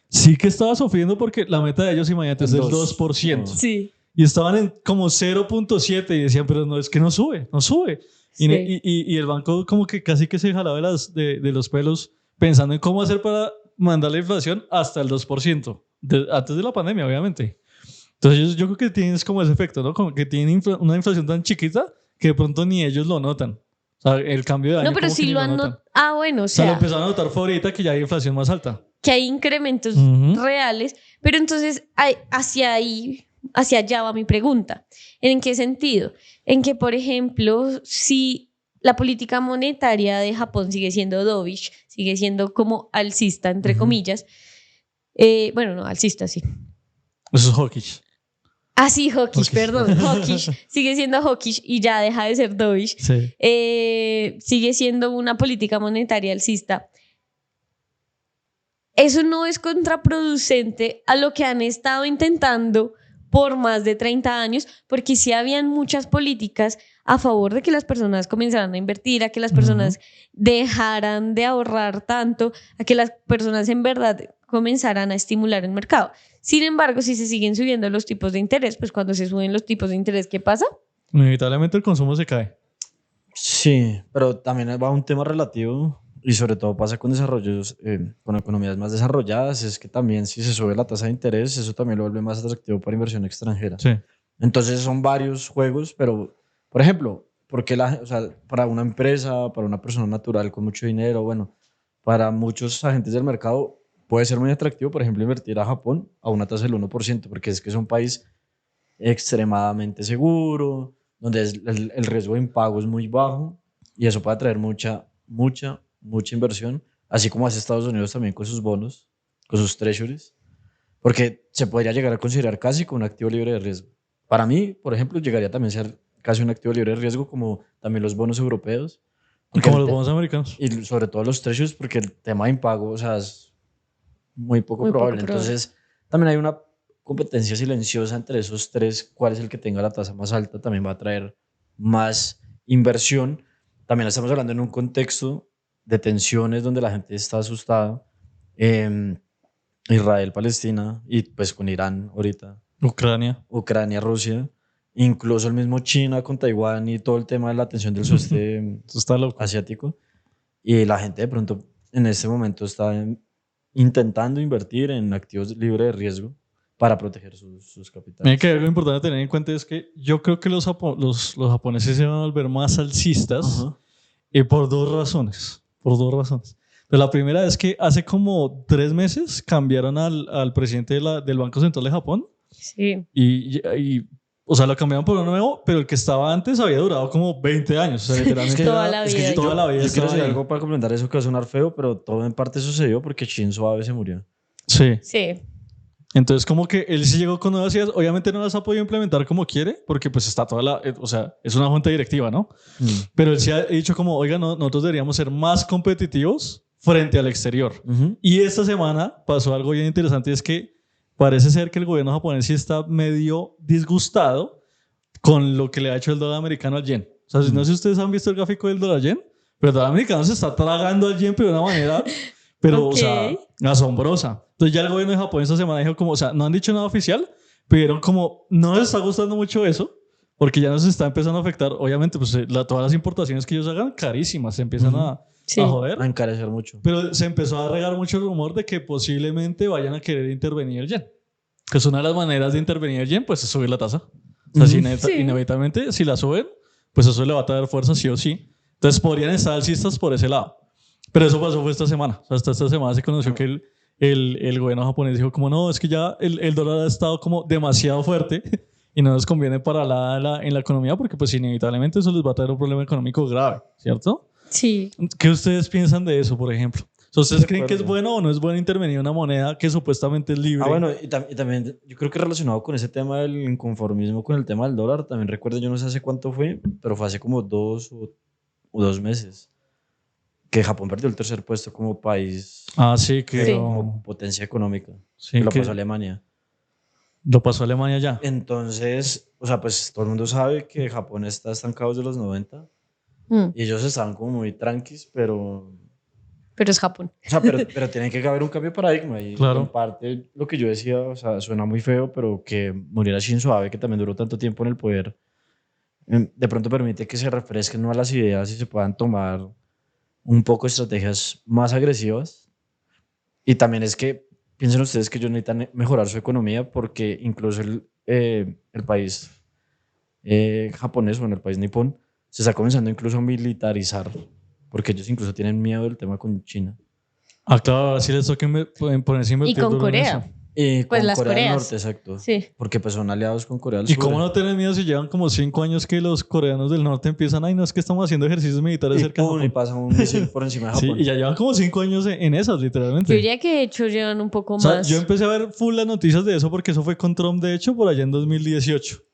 sí que estaba sufriendo porque la meta de ellos, imagínate, es del 2%. Sí. Y estaban en como 0.7 y decían, pero no, es que no sube, no sube. Y, Sí. y el banco como que casi que se jalaba de los pelos pensando en cómo hacer para mandar la inflación hasta el 2%, antes de la pandemia, obviamente. Entonces yo creo que tienes como ese efecto, ¿no? Como que tienen una inflación tan chiquita que de pronto ni ellos lo notan. O sea, el cambio de año No, pero como que sí ni lo han notan. notado. Bueno, o O sea, lo sea, empezaron a notar fue ahorita que ya hay inflación más alta. que hay incrementos Ujú. reales, pero entonces hacia allá va mi pregunta. ¿En qué sentido? En que, por ejemplo, si la política monetaria de Japón sigue siendo dovish, sigue siendo como alcista, entre Ujú. comillas, bueno, no, alcista, sí. Eso es hawkish. Sí, hawkish, perdón, hawkish, sigue siendo hawkish y ya deja de ser dovish. Sí. Sigue siendo una política monetaria alcista. ¿Eso no es contraproducente a lo que han estado intentando por más de 30 años, porque sí habían muchas políticas a favor de que las personas comenzaran a invertir, a que las personas dejaran de ahorrar tanto, a que las personas en verdad comenzaran a estimular el mercado. Sin embargo, si se siguen subiendo los tipos de interés, pues cuando se suben los tipos de interés, ¿qué pasa? Inevitablemente el consumo se cae. Sí, pero también va un tema relativo y sobre todo pasa con desarrollos, con economías más desarrolladas, es que también si se sube la tasa de interés, eso también lo vuelve más atractivo para inversión extranjera. Sí. Entonces son varios juegos, pero, por ejemplo, porque o sea, para una empresa, para una persona natural con mucho dinero, bueno, para muchos agentes del mercado puede ser muy atractivo, por ejemplo, invertir a Japón a una tasa del 1%, porque es que es un país extremadamente seguro, donde el riesgo de impago es muy bajo y eso puede atraer mucha inversión, así como hace Estados Unidos también con sus bonos, con sus treasuries, porque se podría llegar a considerar casi como un activo libre de riesgo. Para mí, por ejemplo, llegaría también a ser casi un activo libre de riesgo, como también los bonos europeos. Como los bonos americanos. Y sobre todo los treasuries, porque el tema de impago, o sea, es muy poco probable. Entonces, también hay una competencia silenciosa entre esos tres. Cuál es el que tenga la tasa más alta también va a traer más inversión. También estamos hablando en un contexto de tensiones donde la gente está asustada. Israel, Palestina y pues con Irán ahorita. Ucrania, Rusia. Incluso el mismo China con Taiwán y todo el tema de la tensión del sudeste asiático. Y la gente de pronto en este momento está intentando invertir en activos libres de riesgo para proteger sus capitales. Miren que algo importante a tener en cuenta es que yo creo que los japoneses se van a volver más alcistas por dos razones. Pero la primera es que hace como 3 meses cambiaron al presidente del Banco Central de Japón. Sí. O sea, lo cambiaron por uno nuevo, pero el que estaba antes había durado como 20 años. O sea, literalmente toda la vida. Yo quiero decir algo para complementar eso que va a sonar feo, pero todo en parte sucedió porque Shinzo Abe se murió. Sí. Sí. Entonces, como que él sí llegó con nuevas ideas. Obviamente no las ha podido implementar como quiere, porque pues está o sea, es una junta directiva, ¿no? Pero él sí ha dicho como, oiga, no, nosotros deberíamos ser más competitivos frente al exterior. Y esta semana pasó algo bien interesante, es que parece ser que el gobierno japonés sí está medio disgustado con lo que le ha hecho el dólar americano al yen. O sea, no sé si ustedes han visto el gráfico del dólar yen, pero el dólar americano se está tragando al yen, pero de una manera, pero, o sea, asombrosa. Entonces ya el gobierno de Japón esta semana dijo como, o sea, no han dicho nada oficial, pero como no les está gustando mucho eso, porque ya nos está empezando a afectar, obviamente, pues todas las importaciones que ellos hagan, carísimas, se empiezan a joder. A encarecer mucho. Pero se empezó a regar mucho el rumor de que posiblemente vayan a querer intervenir el yen. Que es una de las maneras de intervenir el yen, pues es subir la tasa. O sea, inevitablemente, si la suben, pues eso le va a traer fuerza sí o sí. Entonces podrían estar alcistas por ese lado. Pero eso pasó fue esta semana. O sea, hasta esta semana se conoció que el gobierno japonés dijo como no, es que ya el dólar ha estado como demasiado fuerte y no nos conviene para nada en la economía porque pues inevitablemente eso les va a traer un problema económico grave, ¿cierto? Sí. ¿Qué ustedes piensan de eso, por ejemplo? ¿Ustedes creen que es bueno o no es bueno intervenir una moneda que supuestamente es libre? Bueno, y también yo creo que relacionado con ese tema del inconformismo con el tema del dólar, también recuerdo, yo no sé hace cuánto fue, pero fue hace como 2 o 2 meses, que Japón perdió el 3er puesto como país. Sí, como potencia económica. Sí, lo pasó a Alemania. Lo pasó a Alemania ya. Entonces, o sea, pues todo el mundo sabe que Japón está estancado desde los 90 y ellos estaban como muy tranquis, pero es Japón. O sea, pero tiene que haber un cambio de paradigma y claro. En parte lo que yo decía, o sea, suena muy feo, pero que muriera Shinzo Abe, que también duró tanto tiempo en el poder, de pronto permite que se refresquen nuevas las ideas y se puedan tomar un poco estrategias más agresivas. Y también es que piensen ustedes que ellos necesitan mejorar su economía porque incluso el país japonés, bueno, el país nipón, se está comenzando incluso a militarizar porque ellos incluso tienen miedo del tema con China. Claro, ahora sí les toca ponerse a invertir. Y con Corea. Pues con las Corea Coreas. del Norte, exacto. Sí. Porque pues son aliados con Corea del ¿Y Sur. cómo no tener miedo si llevan como 5 años que los coreanos del norte empiezan, ay, no, es que estamos haciendo ejercicios militares cerca de Japón? Y pasa un misil por encima de Japón. Sí, y ya llevan como 5 años en esas, literalmente. Yo diría que de hecho llevan un poco o sea, más. Yo empecé a ver full las noticias de eso porque eso fue con Trump, de hecho, por allá en 2018.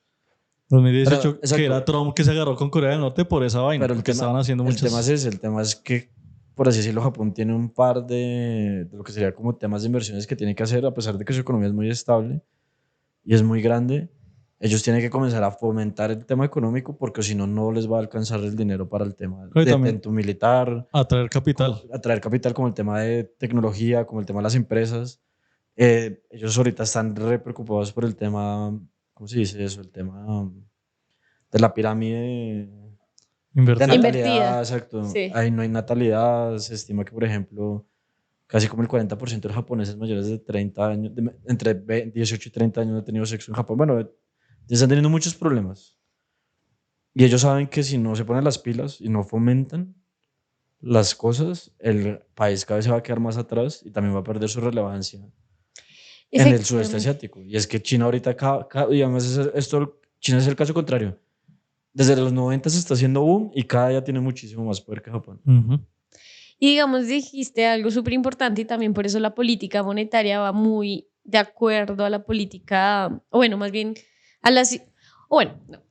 2018, pero, que era Trump que se agarró con Corea del Norte por esa vaina, pero porque estaban haciendo muchas... El tema es que, por así decirlo, Japón tiene un par de lo que sería como temas de inversiones que tiene que hacer, a pesar de que su economía es muy estable. y es muy grande, ellos tienen que comenzar a fomentar el tema económico porque si no, no les va a alcanzar el dinero para el tema Pero de también tanto militar, atraer capital. atraer capital, como el tema de tecnología, como el tema de las empresas. Ellos ahorita están re preocupados por el tema, ¿cómo se dice eso? El tema de la pirámide de Invertir. natalidad, Invertida. exacto. Sí. Ahí no hay natalidad. Se estima que, por ejemplo, casi como el 40% de los japoneses mayores de 30 años, entre 18 y 30 años no han tenido sexo en Japón. Bueno, están teniendo muchos problemas. Y ellos saben que si no se ponen las pilas y no fomentan las cosas, el país cada vez se va a quedar más atrás y también va a perder su relevancia en el sudeste Efectivamente. asiático. Y es que China ahorita, y además esto, China es el caso contrario. Desde los 90 se está haciendo boom y cada día tiene muchísimo más poder que Japón. Ujú. Y digamos, dijiste algo súper importante y también por eso la política monetaria va muy de acuerdo a la política, o bueno, más bien a las... O bueno, no.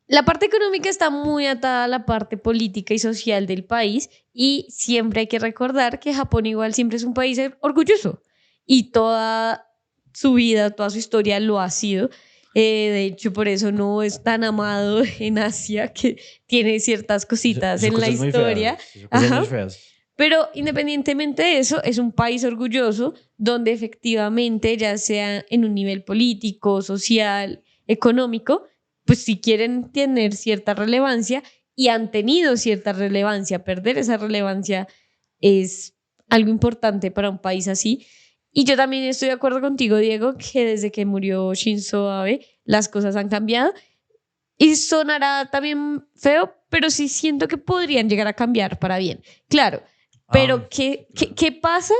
La parte económica está muy atada a la parte política y social del país y siempre hay que recordar que Japón igual siempre es un país orgulloso y toda su vida, toda su historia lo ha sido. De hecho, por eso no es tan amado en Asia, que tiene ciertas cositas Son en la cosas muy historia. feas. Son cosas muy Ajá. feas. Pero independientemente de eso, es un país orgulloso donde efectivamente, ya sea en un nivel político, social, económico, pues si quieren tener cierta relevancia y han tenido cierta relevancia, perder esa relevancia es algo importante para un país así. Y yo también estoy de acuerdo contigo, Diego, que desde que murió Shinzo Abe, las cosas han cambiado. Y sonará también feo, pero sí siento que podrían llegar a cambiar para bien. Claro, Ah, pero ¿qué, qué, claro. qué pasa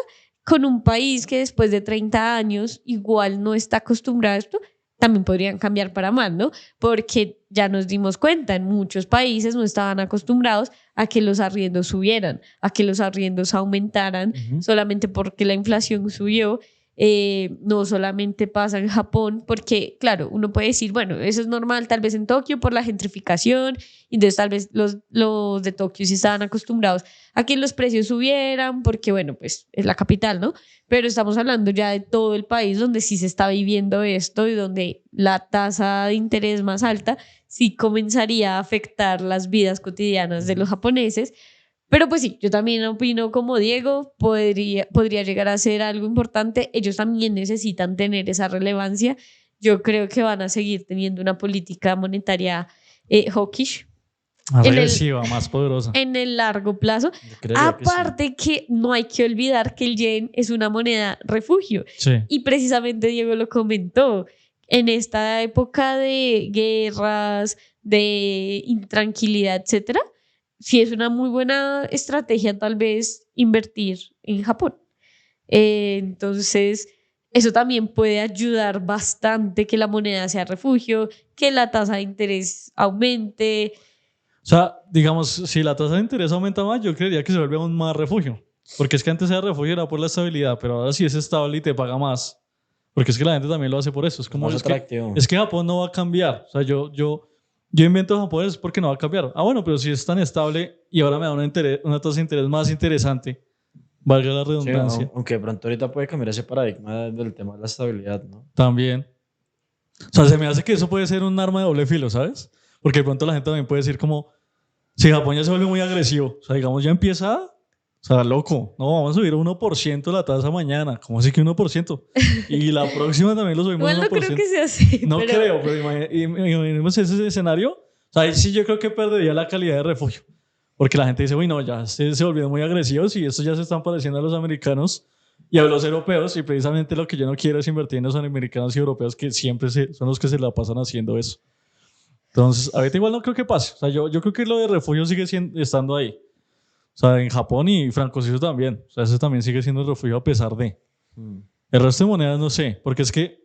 con un país que después de 30 años igual no está acostumbrado a esto? También podrían cambiar para mal, ¿no? Porque ya nos dimos cuenta, en muchos países no estaban acostumbrados a que los arriendos subieran, a que los arriendos aumentaran Ujú. solamente porque la inflación subió. No solamente pasa en Japón, porque claro, uno puede decir, bueno, eso es normal tal vez en Tokio por la gentrificación, y entonces tal vez los de Tokio sí estaban acostumbrados a que los precios subieran, porque bueno, pues es la capital, ¿no? Pero estamos hablando ya de todo el país donde sí se está viviendo esto y donde la tasa de interés más alta sí comenzaría a afectar las vidas cotidianas de los japoneses. Pero pues sí, yo también opino como Diego, podría llegar a ser algo importante. Ellos también necesitan tener esa relevancia. Yo creo que van a seguir teniendo una política monetaria hawkish Más en el, agresiva, más poderosa. en el largo plazo. Yo creería que sí. Aparte que no hay que olvidar que el yen es una moneda refugio. Sí. Y precisamente Diego lo comentó. En esta época de guerras, de intranquilidad, etcétera, sí es una muy buena estrategia tal vez invertir en Japón. Entonces, eso también puede ayudar bastante que la moneda sea refugio, que la tasa de interés aumente. O sea, digamos, si la tasa de interés aumenta más, yo creería que se vuelve aún más refugio. Porque es que antes era refugio era por la estabilidad, pero ahora sí es estable y te paga más. Porque es que la gente también lo hace por eso. Es Es como, más atractivo. es que Japón no va a cambiar. O sea, yo invento Japón es porque no va a cambiar. Ah, bueno, pero si es tan estable y ahora me da una tasa de interés más interesante, valga la Sí, redundancia, aunque de pronto ahorita puede cambiar ese paradigma del tema de la estabilidad, ¿no? también. O sea, se me hace que eso puede ser un arma de doble filo, ¿sabes? Porque de pronto la gente también puede decir como, si Japón ya se vuelve muy agresivo, o sea, digamos, ya empieza, o sea, loco, no, vamos a subir 1% la tasa mañana, ¿cómo así que 1%? Y la próxima también lo subimos Igual no creo 1%. que sea así, No pero creo, pero imaginemos ese escenario. O sea, ahí sí yo creo que perdería la calidad de refugio. Porque la gente dice, uy, no, ya se volvieron muy agresivos y estos ya se están pareciendo a los americanos y a los europeos. Y precisamente lo que yo no quiero es invertir en los americanos y europeos que siempre son los que se la pasan haciendo eso. Entonces, ahorita igual no creo que pase. O sea, yo creo que lo de refugio sigue estando ahí. O sea, en Japón y Franco Suizo también. O sea, ese también sigue siendo el refugio a pesar de. Mm. El resto de monedas no sé, porque es que,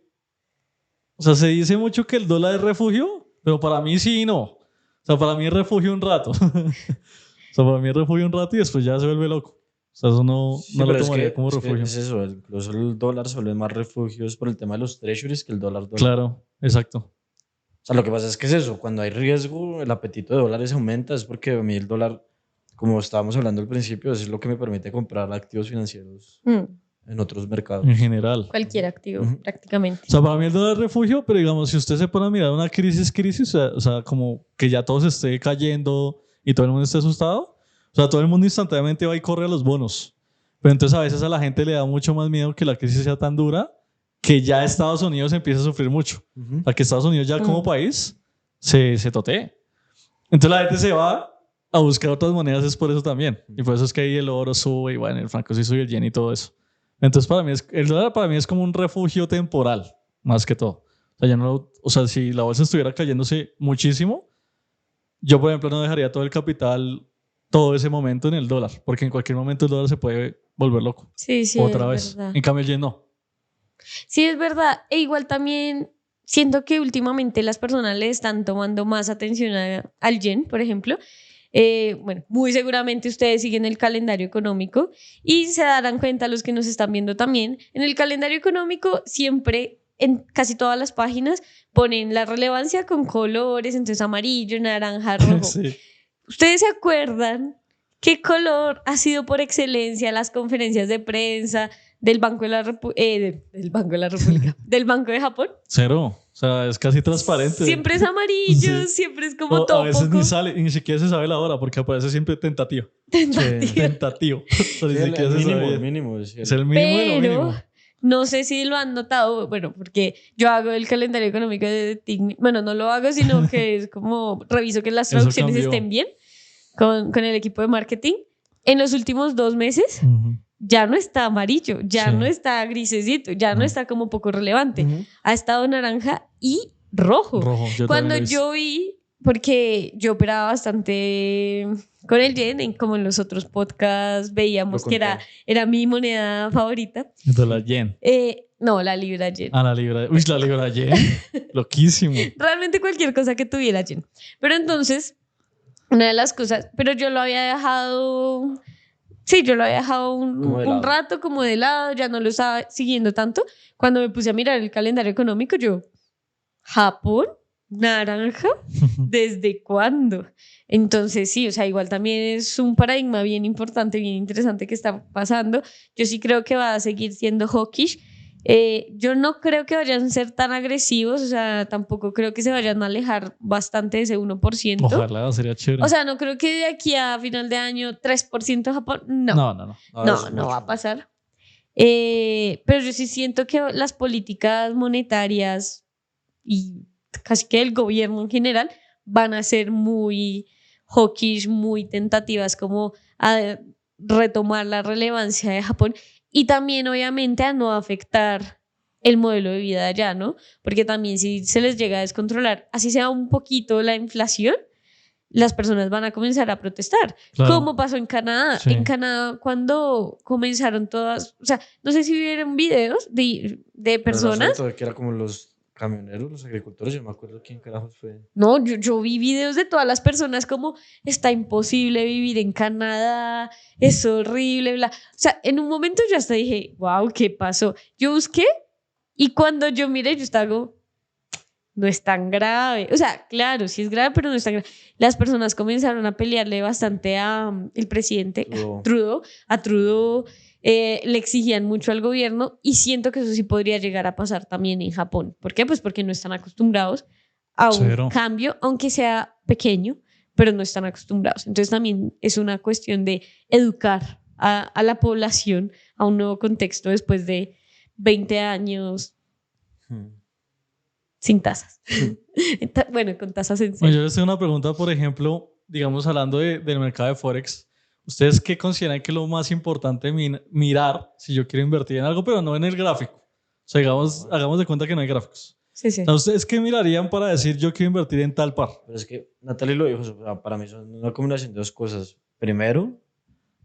o sea, se dice mucho que el dólar es refugio, pero para mí sí y no. O sea, para mí es refugio un rato. O sea, para mí es refugio un rato y después ya se vuelve loco. O sea, eso no, Sí, no lo pero tomaría como es que refugio. es eso, incluso el dólar se vuelve más refugios por el tema de los treasuries que el dólar dólar. Claro, exacto. O sea, lo que pasa es que es eso, cuando hay riesgo, el apetito de dólares aumenta, es porque a mí el dólar, como estábamos hablando al principio, es lo que me permite comprar activos financieros en otros mercados. En general. Cualquier activo, prácticamente. O sea, para mí el dólar es refugio, pero digamos, si usted se pone a mirar una crisis, o sea, como que ya todo se esté cayendo y todo el mundo esté asustado, o sea, todo el mundo instantáneamente va y corre a los bonos. Pero entonces a veces a la gente le da mucho más miedo que la crisis sea tan dura que ya Estados Unidos empieza a sufrir mucho. O sea, que Estados Unidos ya como país se totee. Entonces la gente se va a buscar otras monedas, es por eso también. Y por eso es que ahí el oro sube y bueno, el franco sí sube, el yen y todo eso. Entonces para mí el dólar para mí es como un refugio temporal, más que todo. O sea, o sea, si la bolsa estuviera cayéndose muchísimo, yo por ejemplo no dejaría todo el capital todo ese momento en el dólar, porque en cualquier momento el dólar se puede volver loco. Sí, sí, otra es vez. verdad. En cambio el yen no. Sí, es verdad. E igual también siento que últimamente las personas le están tomando más atención al yen, por ejemplo. Bueno, muy seguramente ustedes siguen el calendario económico y se darán cuenta, los que nos están viendo también, en el calendario económico siempre, en casi todas las páginas, ponen la relevancia con colores, entonces amarillo, naranja, rojo. Sí. ¿Ustedes se acuerdan qué color ha sido por excelencia las conferencias de prensa del Banco de la del Banco de la República, del Banco de Japón? Cero. O sea, es casi transparente. Siempre es amarillo, Sí. siempre es como O todo a veces poco ni sale, y ni siquiera se sabe la hora, porque aparece siempre tentativo. tentativo. Tentativo. O sea, ni Sí, siquiera el se mínimo, sabe. el mínimo. Es el mínimo de lo Pero mínimo. no sé si lo han notado, bueno, porque yo hago el calendario económico de Tigni. Bueno, no lo hago, sino que es como reviso que las Eso traducciones cambió. estén bien con el equipo de marketing. En los últimos 2 meses Ujú. ya no está amarillo, ya Sí. no está grisecito, ya no Ujú. está como poco relevante. Ujú. Ha estado naranja y rojo. Rojo. Yo Cuando también lo hice. yo vi, porque yo operaba bastante con el yen, como en los otros podcasts veíamos Lo que conté. era mi moneda favorita. De la yen. No, la libra yen. Ah, la libra. Uy, la libra yen. Loquísimo. Realmente cualquier cosa que tuviera yen. Pero entonces, una de las cosas, pero yo lo había dejado, sí, yo lo había dejado Como de un lado. rato como de lado, ya no lo estaba siguiendo tanto. Cuando me puse a mirar el calendario económico, yo, Japón, naranja, ¿desde cuándo? Entonces sí, o sea, igual también es un paradigma bien importante, bien interesante que está pasando. Yo sí creo que va a seguir siendo hawkish. Yo no creo que vayan a ser tan agresivos, o sea, tampoco creo que se vayan a alejar bastante de ese 1%. Ojalá, sería chévere. O sea, no creo que de aquí a final de año 3% Japón, no. No. No, eso es no mucho. va a pasar. Pero yo sí siento que las políticas monetarias y casi que el gobierno en general van a ser muy hawkish, muy tentativas como a retomar la relevancia de Japón y también obviamente a no afectar el modelo de vida de allá, ¿no? Porque también si se les llega a descontrolar, así sea un poquito la inflación, las personas van a comenzar a protestar. Claro. Como pasó en Canadá. Sí. En Canadá, cuando comenzaron todas, o sea, no sé si vieron videos de Pero no personas. sé, que era como los camioneros, los agricultores, yo no me acuerdo quién carajos fue. No, yo vi videos de todas las personas como está imposible vivir en Canadá, es horrible, bla. O sea, en un momento yo hasta dije, wow, ¿qué pasó? Yo busqué y cuando yo miré, yo estaba como, no es tan grave. O sea, claro, sí es grave, pero no es tan grave. Las personas comenzaron a pelearle bastante a el presidente Trudeau. A Trudeau le exigían mucho al gobierno y siento que eso sí podría llegar a pasar también en Japón. ¿Por qué? Pues porque no están acostumbrados a un Cero. cambio, aunque sea pequeño, pero no están acostumbrados. Entonces también es una cuestión de educar a la población a un nuevo contexto después de 20 años sin tasas. Bueno, con tasas en Bueno, serio. yo les tengo una pregunta, por ejemplo, digamos, hablando del mercado de Forex. ¿Ustedes qué consideran que es lo más importante mirar si yo quiero invertir en algo, pero no en el gráfico? O sea, digamos, hagamos de cuenta que no hay gráficos. Sí, sí. O sea, ¿ustedes qué mirarían para decir yo quiero invertir en tal par? Pero es que Natalie lo dijo, o sea, para mí son una combinación de dos cosas. Primero,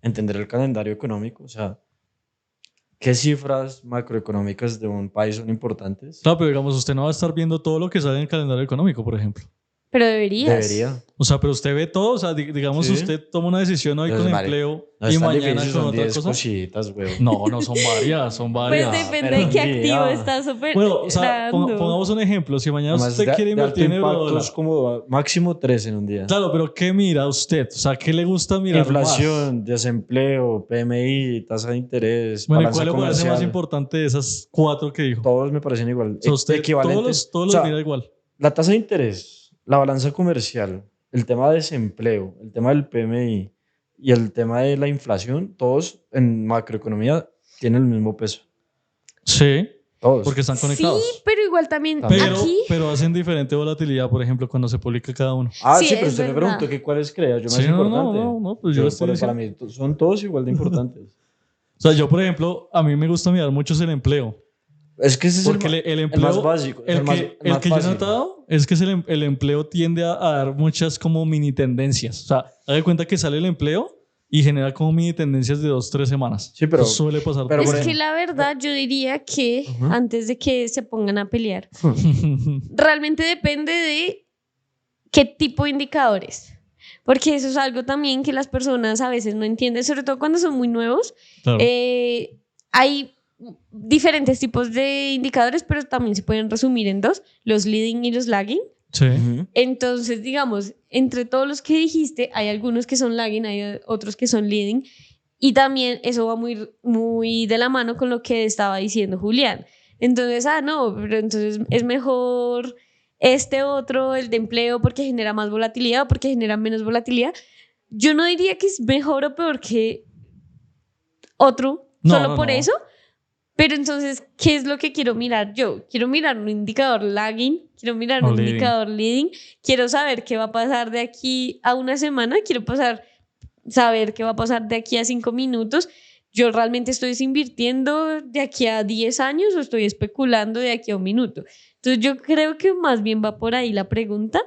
entender el calendario económico, o sea, qué cifras macroeconómicas de un país son importantes. Claro, pero digamos, usted no va a estar viendo todo lo que sale en el calendario económico, por ejemplo. Pero deberías. Debería. O sea, pero usted ve todo, o sea, digamos, Sí. usted toma una decisión hoy Pues, con marica, empleo No y es tan mañana difícil, con son otra 10 cosa. cositas, güey. No, son varias, son Pues varias. depende pero de qué un activo día. estás Bueno, o sea, operando. pongamos un ejemplo. Si mañana Además, usted quiere de alto invertir en impacto eurodólar. es como máximo 3 en un día. Claro, pero ¿qué mira usted? O sea, ¿qué le gusta mirar Inflación, más? desempleo, PMI, tasa de interés, Bueno, ¿y balanza cuál le parece más comercial. importante de esas 4 que dijo? Todos me parecen igual. O sea, usted Equivalentes. todos O sea, los mira igual. la tasa de interés, la balanza comercial, el tema de desempleo, el tema del PMI y el tema de la inflación, todos en macroeconomía tienen el mismo peso. Sí, Todos. porque están conectados. Sí, pero igual también También. aquí. Pero hacen diferente volatilidad, por ejemplo, cuando se publica cada uno. Ah, Sí, sí, pero es usted me verdad. preguntó que cuáles crea yo más Sí, no, importante. no, pues yo estoy para mí son todos igual de importantes. O sea, yo, por ejemplo, a mí me gusta mirar mucho el empleo. Es que ese es Porque el empleo, más básico. el más que yo he fácil. notado es que el empleo tiende a dar muchas como mini tendencias. O sea, haz de cuenta que sale el empleo y genera como mini tendencias de 2-3 semanas. Sí, pero- Eso suele pasar. pero Es por que la verdad yo diría que Ujú. antes de que se pongan a pelear, realmente depende de qué tipo de indicadores. Porque eso es algo también que las personas a veces no entienden, sobre todo cuando son muy nuevos. Claro. Hay diferentes tipos de indicadores, pero también se pueden resumir en dos, los leading y los lagging. Sí. Ujú. Entonces, digamos, entre todos los que dijiste, hay algunos que son lagging, hay otros que son leading. Y también eso va muy, muy de la mano con lo que estaba diciendo Julián. Entonces, no, pero entonces es mejor este otro, el de empleo, porque genera más volatilidad o porque genera menos volatilidad. Yo no diría que es mejor o peor que otro, No, solo no, por no. eso. Pero entonces, ¿qué es lo que quiero mirar yo? Quiero mirar un indicador lagging, quiero mirar O un leading. indicador leading, quiero saber qué va a pasar de aquí a una semana, saber qué va a pasar de aquí a 5 minutos. ¿Yo realmente estoy invirtiendo de aquí a 10 años o estoy especulando de aquí a un minuto? Entonces yo creo que más bien va por ahí la pregunta.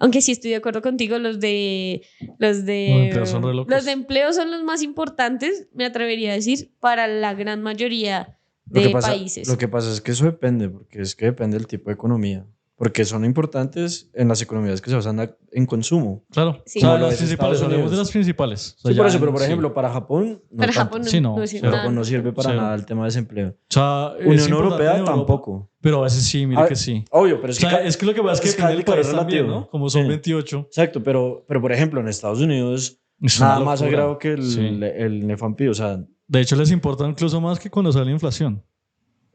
Aunque sí estoy de acuerdo contigo, Los de empleo son re locos. los de empleo son los más importantes, me atrevería a decir, para la gran mayoría Lo de que pasa, países. Lo que pasa es que eso depende, porque es que depende del tipo de economía. Porque son importantes en las economías que se basan en consumo. Claro. Sí. O sea, Como lo las es principales, Estados hablemos de Unidos. las principales. O sea, Sí, por ya eso, pero en- por sí. ejemplo, para Japón no Para tanto. Japón Sí, no, es cero. nada. Japón no sirve para Cero. nada el tema de desempleo. O sea, es Unión importante Europea en Europa, tampoco. Pero a veces sí, mire Ah, que sí. Obvio, pero es O que, sea, es que lo que pasa es que es que depende del cada país indicador también, relativo. ¿no? Como son Sí. 28. Exacto, pero por ejemplo, en Estados Unidos, Es una nada más locura. sagrado que Sí. el NFP. O sea, De hecho, les importa incluso más que cuando sale la inflación.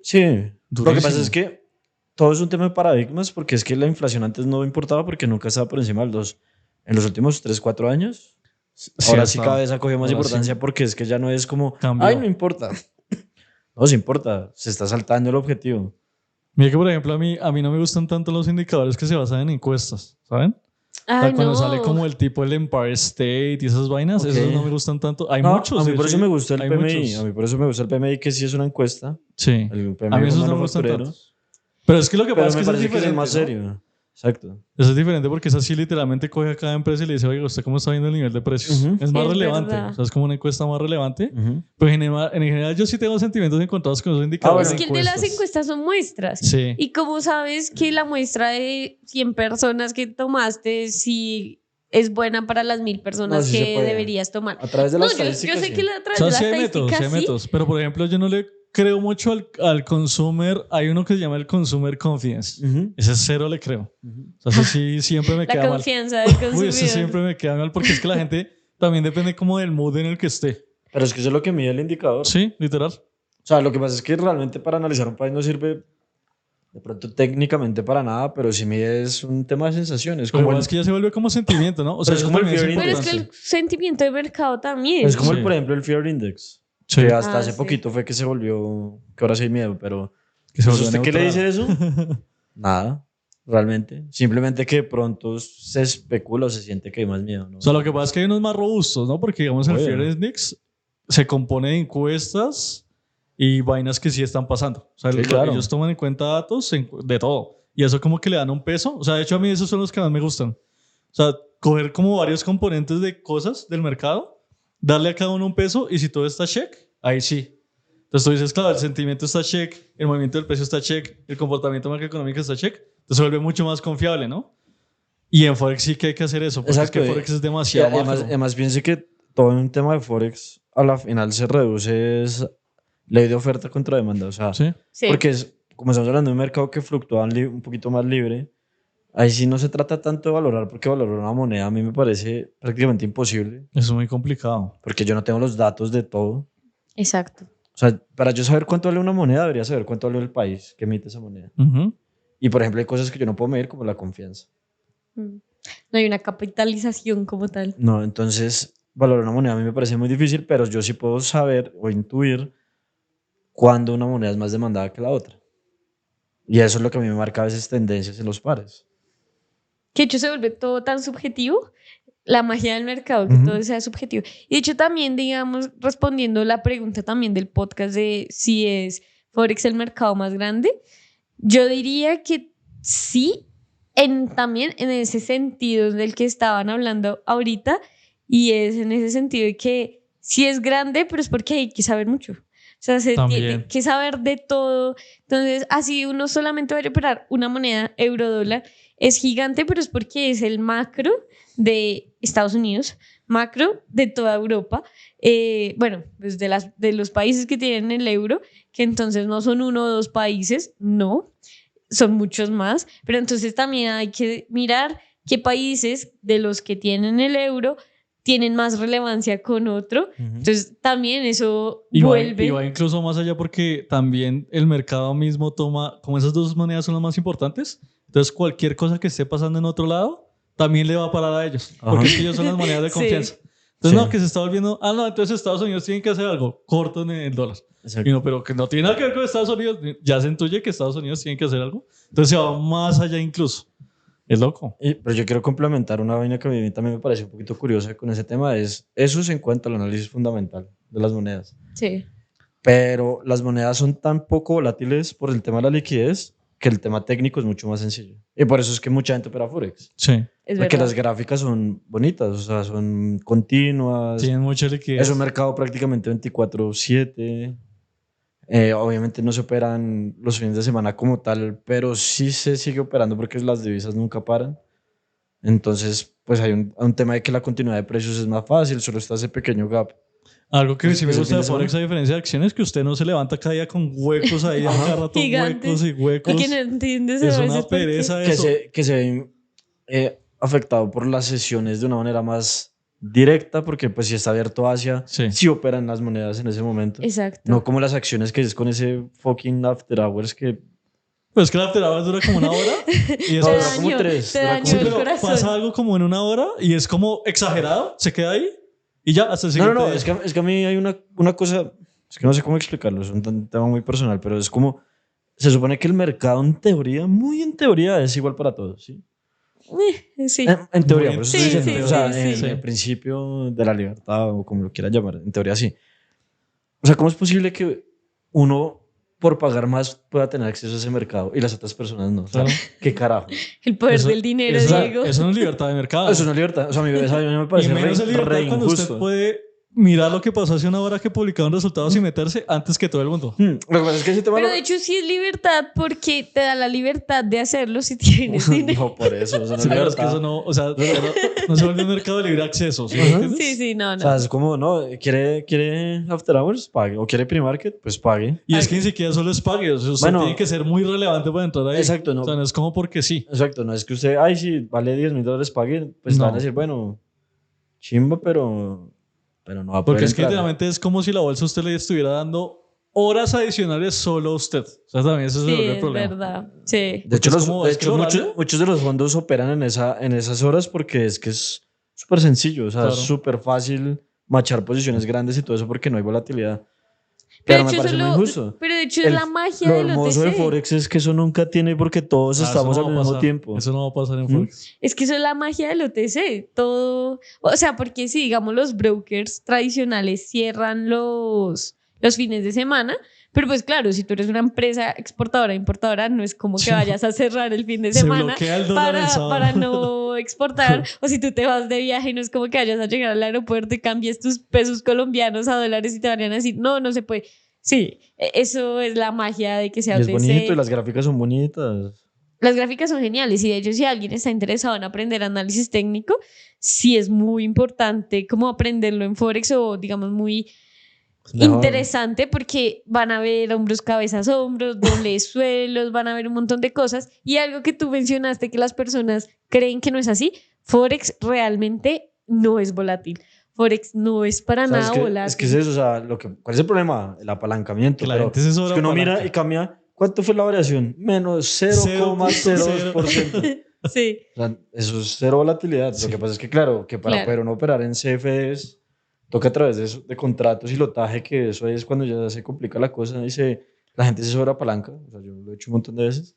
sí. Lo que Durísimo. pasa es que todo es un tema de paradigmas, porque es que la inflación antes no importaba porque nunca estaba por encima del 2. En los últimos 3, 4 años, ahora sí está. cada vez ha cogido más Ahora importancia sí. porque es que ya no es como, Cambió. ay, no importa. No, sí importa, se está saltando el objetivo. Mira que, por ejemplo, a mí no me gustan tanto los indicadores que se basan en encuestas, ¿saben? O sea, Ay, cuando no. sale como el tipo el Empire State y esas vainas, Ok. esos no me gustan tanto. Hay No, muchos. a mí de por hecho, eso me gusta el hay PMI. muchos. A mí por eso me gusta el PMI, que sí es una encuesta. Sí. El PMI A mí esos no me gustan manufacturero. tanto. Pero es que lo que Pero pasa me es que eso parece es que eso diferente, es más ¿no? serio. Exacto. Eso es diferente porque es así literalmente coge a cada empresa y le dice, oye, ¿usted cómo está viendo el nivel de precios? Ujú. Es más Es relevante. verdad. O sea, es como una encuesta más relevante. Ujú. Pero en general yo sí tengo sentimientos encontrados con esos indicadores. bueno. Es que el de las encuestas son muestras. Sí. Y como sabes que la muestra de 100 personas que tomaste, si es buena para las 1000 personas No, sí se que puede. deberías tomar. A través de No, las yo estadísticas. sé sí. que a través O sea, de la sí hay métodos, estadística sí hay sí. métodos. Pero, por ejemplo, yo no le creo mucho al consumer. Hay uno que se llama el consumer confidence. Ujú. Ese cero le creo. Ujú. O sea, ese sí siempre me La queda mal. confianza del Uy, consumidor. ese siempre me queda mal porque es que la gente también depende como del mood en el que esté. Pero es que eso es lo que mide el indicador. Sí, literal. O sea, lo que pasa es que realmente para analizar un país no sirve de pronto técnicamente para nada, pero sí mide es un tema de sensaciones. Como Como es que ya se vuelve como sentimiento, ¿no? O sea, Pero es eso como el también fear Pero es que importante. el sentimiento de mercado también. es como Sí. por ejemplo el Fear Index. Sí. Que hasta Ah, hace sí. poquito fue que se volvió, que ahora sí hay miedo, pero Que se pues, volvió ¿usted qué le neutral. dice eso? Nada, realmente. Simplemente que de pronto se especula o se siente que hay más miedo, ¿no? O sea, lo que pasa es que hay unos más robustos, ¿no? Porque, digamos, el Obvio. Fear Index se compone de encuestas y vainas que sí están pasando. O sea, Sí, claro. ellos toman en cuenta datos de todo. Y eso como que le dan un peso. O sea, de hecho, a mí esos son los que más me gustan. O sea, coger como varios componentes de cosas del mercado, darle a cada uno un peso y si todo está check, ahí sí. Entonces tú dices, claro, el sentimiento está check, el movimiento del precio está check, el comportamiento macroeconómico está check. Entonces se vuelve mucho más confiable, ¿no? Y en Forex sí que hay que hacer eso, porque Exacto, es que Forex es demasiado macro. además piense que todo un tema de Forex a la final se reduce es ley de oferta contra demanda. O sea, Sí. Sí. porque como estamos hablando de un mercado que fluctúa un poquito más libre, ahí sí no se trata tanto de valorar, porque valorar una moneda a mí me parece prácticamente imposible, Eso es muy complicado. porque yo no tengo los datos de todo. Exacto. O sea, para yo saber cuánto vale una moneda, debería saber cuánto vale el país que emite esa moneda. Ujú. Y por ejemplo, hay cosas que yo no puedo medir, como la confianza. Mm. No hay una capitalización como tal. No, entonces valorar una moneda a mí me parece muy difícil, pero yo sí puedo saber o intuir cuándo una moneda es más demandada que la otra. Y eso es lo que a mí me marca a veces tendencias en los pares. Que de hecho se vuelve todo tan subjetivo, la magia del mercado, que Ujú. todo sea subjetivo. Y de hecho también, digamos, respondiendo la pregunta también del podcast de si es Forex el mercado más grande, yo diría que sí, también en ese sentido del que estaban hablando ahorita, y es en ese sentido de que sí es grande, pero es porque hay que saber mucho. O sea, se También. tiene que saber de todo. Entonces, así uno solamente va a operar una moneda euro-dólar. Es gigante, pero es porque es el macro de Estados Unidos, macro de toda Europa. Bueno, pues de los países que tienen el euro, que entonces no son uno o dos países, no, son muchos más. Pero entonces también hay que mirar qué países de los que tienen el euro tienen más relevancia con otro. Entonces también eso Y vuelve. va incluso más allá porque también el mercado mismo toma, como esas dos monedas son las más importantes, entonces cualquier cosa que esté pasando en otro lado también le va a parar a ellos, Ajá. porque es que ellos son las monedas de Sí. confianza. Entonces, Sí. no, que se está volviendo, no, entonces Estados Unidos tiene que hacer algo corto en el dólar. Exacto. Y no, pero que no tiene nada que ver con Estados Unidos, ya se intuye que Estados Unidos tiene que hacer algo. Entonces se va más allá incluso. Es loco. Pero yo quiero complementar una vaina que a mí también me parece un poquito curiosa con ese tema, eso es en cuanto al análisis fundamental de las monedas. Sí. Pero las monedas son tan poco volátiles por el tema de la liquidez que el tema técnico es mucho más sencillo. Y por eso es que mucha gente opera Forex. Sí. Es Porque verdad. las gráficas son bonitas, o sea, son continuas. Tienen mucha liquidez. Es un mercado prácticamente 24/7. Obviamente no se operan los fines de semana como tal, pero sí se sigue operando porque las divisas nunca paran. Entonces, pues hay un tema de que la continuidad de precios es más fácil, solo está ese pequeño gap. Algo que sí me ¿Es el gusta fin de de semana? Forex a diferencia de acciones, que usted no se levanta cada día con huecos ahí, a cada rato Gigantes. huecos y huecos. Y que no entiendes Es a veces una por qué. pereza Que eso. se ven afectado por las sesiones de una manera más directa, porque pues si está abierto Asia, Sí. sí operan las monedas en ese momento. Exacto. No como las acciones que es con ese fucking after hours que... Pues que la terapia dura como una hora y Te No, después... dura como dañó, 3. te dura dañó como Sí, el tres. pero corazón. pasa algo como en una hora y es como exagerado, se queda ahí y ya hasta el No, siguiente no, día. es que a mí hay una cosa, es que no sé cómo explicarlo, es un tema muy personal, pero es como, se supone que el mercado en teoría, muy en teoría, es igual para todos, ¿sí? Sí. En teoría, Muy por eso Sí, estoy diciendo, sí, o sea, sí, en sí. el principio de la libertad o como lo quieran llamar, en teoría sí. O sea, ¿cómo es posible que uno por pagar más pueda tener acceso a ese mercado y las otras personas no? O sea, Claro. ¿qué carajo? El poder Eso- del dinero, eso- Diego. Eso no es libertad de mercado. Eso no es libertad, o sea, a mí me Y parece menos es libertad re cuando usted injusto. puede mirar lo que pasó hace una hora que publicaron resultados y meterse antes que todo el mundo. Lo que pasa es que ese tema Pero lo- de hecho sí es libertad porque te da la libertad de hacerlo si tienes dinero. No, por eso, o sea, no Sí, es pero es que libertad. eso no, o sea, no se vuelve un mercado de libre acceso, ¿sí me Ajá. entiendes? Sí, sí, no, O sea, no. es como, no, quiere After Hours, pague. O quiere pre-market, pues pague. Y es que ni siquiera solo es pague, o sea, usted Bueno, tiene que ser muy relevante para entrar ahí. exacto, no. O sea, no es como porque sí. Exacto, no es que usted, ay, sí, vale $10,000, pague. Pues No. van a decir, bueno, chimba, pero no va a poder Porque es que entrar. literalmente es como si la bolsa a usted le estuviera dando horas adicionales solo a usted. O sea, también ese es Sí, el es problema. verdad. Sí. De hecho, porque es como- es que el horario- muchos de los fondos operan en esas horas porque es que es súper sencillo. O sea, Claro. es súper fácil machar posiciones grandes y todo eso porque no hay volatilidad. Pero Pero me parece muy injusto. pero de hecho es la magia Lo del hermoso de OTC. Forex es que eso nunca tiene porque todos Ah, eso estamos no al va a mismo pasar. tiempo. Eso no va a pasar en ¿Mm? Forex. Es que eso es la magia del OTC. Todo, o sea, porque si digamos los brokers tradicionales cierran los fines de semana, pero pues claro, si tú eres una empresa exportadora, importadora, no es como que Sí. vayas a cerrar el fin de Se semana bloquea el dólar el sábado. para no exportar, o si tú te vas de viaje, no es como que vayas a llegar al aeropuerto y cambies tus pesos colombianos a dólares y te vayan a decir, no, no se puede. Sí, eso es la magia de que sea Y es OTC. bonito y las gráficas son bonitas. las gráficas son geniales y de hecho si alguien está interesado en aprender análisis técnico, sí es muy importante como aprenderlo en Forex o digamos muy Es mejor. interesante porque van a ver hombros, cabezas, hombros, dobles suelos, van a ver un montón de cosas y algo que tú mencionaste que las personas creen que no es así, Forex realmente no es volátil. Forex no es para ¿Sabes nada qué? volátil. Es que es eso, o sea, ¿cuál es el problema? El apalancamiento. Que la Pero gente se es que uno mira sobreapalanca. y cambia. ¿Cuánto fue la variación? Menos 0,02%. Sí, O sea, eso es cero volatilidad. Sí. Lo que pasa es que, claro, que para Claro. poder uno operar en CFDs, toca a través de contratos y lotaje, que eso es cuando ya se complica la cosa y la gente se sobreapalanca. O sea, yo lo he hecho un montón de veces.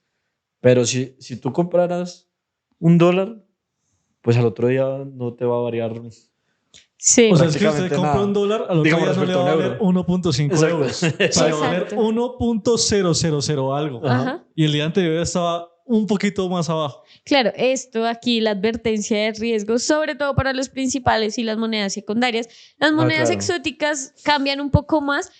Pero si tú compraras $1, pues al otro día no te va a variar. sí. O sea, es que usted Prácticamente compra nada. $1, al otro Digamos, día no le respecto va a a un valer euro. 1.5 Exacto. euros. O sea, le va a valer Exacto. 1.000 algo. Ajá. Y el día anterior estaba un poquito más abajo. Claro, esto aquí, la advertencia de riesgo, sobre todo para los principales y las monedas secundarias. Las monedas claro. exóticas cambian un poco más,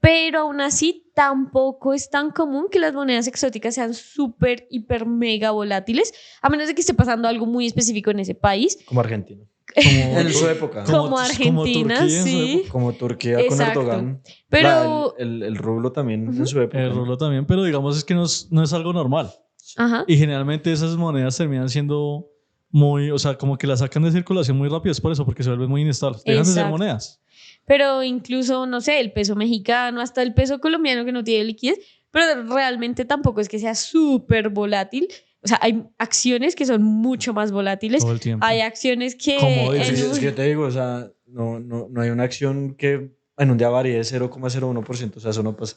pero aún así tampoco es tan común que las monedas exóticas sean súper, hiper, mega volátiles, a menos de que esté pasando algo muy específico en ese país, Como Argentina. Como, En su época. como Argentina, Turquía en su sí. época. Como Turquía con Exacto. Erdogan. Pero- El rublo también en su época. El rublo también, pero digamos es que no es algo normal. Ajá. Y generalmente esas monedas terminan siendo muy, o sea, como que las sacan de circulación muy rápido, es por eso, porque se vuelven muy inestables. Dejan de ser Exacto. monedas. Pero incluso, no sé, el peso mexicano, hasta el peso colombiano que no tiene liquidez, pero realmente tampoco es que sea súper volátil. O sea, hay acciones que son mucho más volátiles. Todo el tiempo. Hay acciones que Como Es dices, que, es que yo te digo, o sea, no hay una acción que en un día varíe 0,01%. O sea, eso no pasa.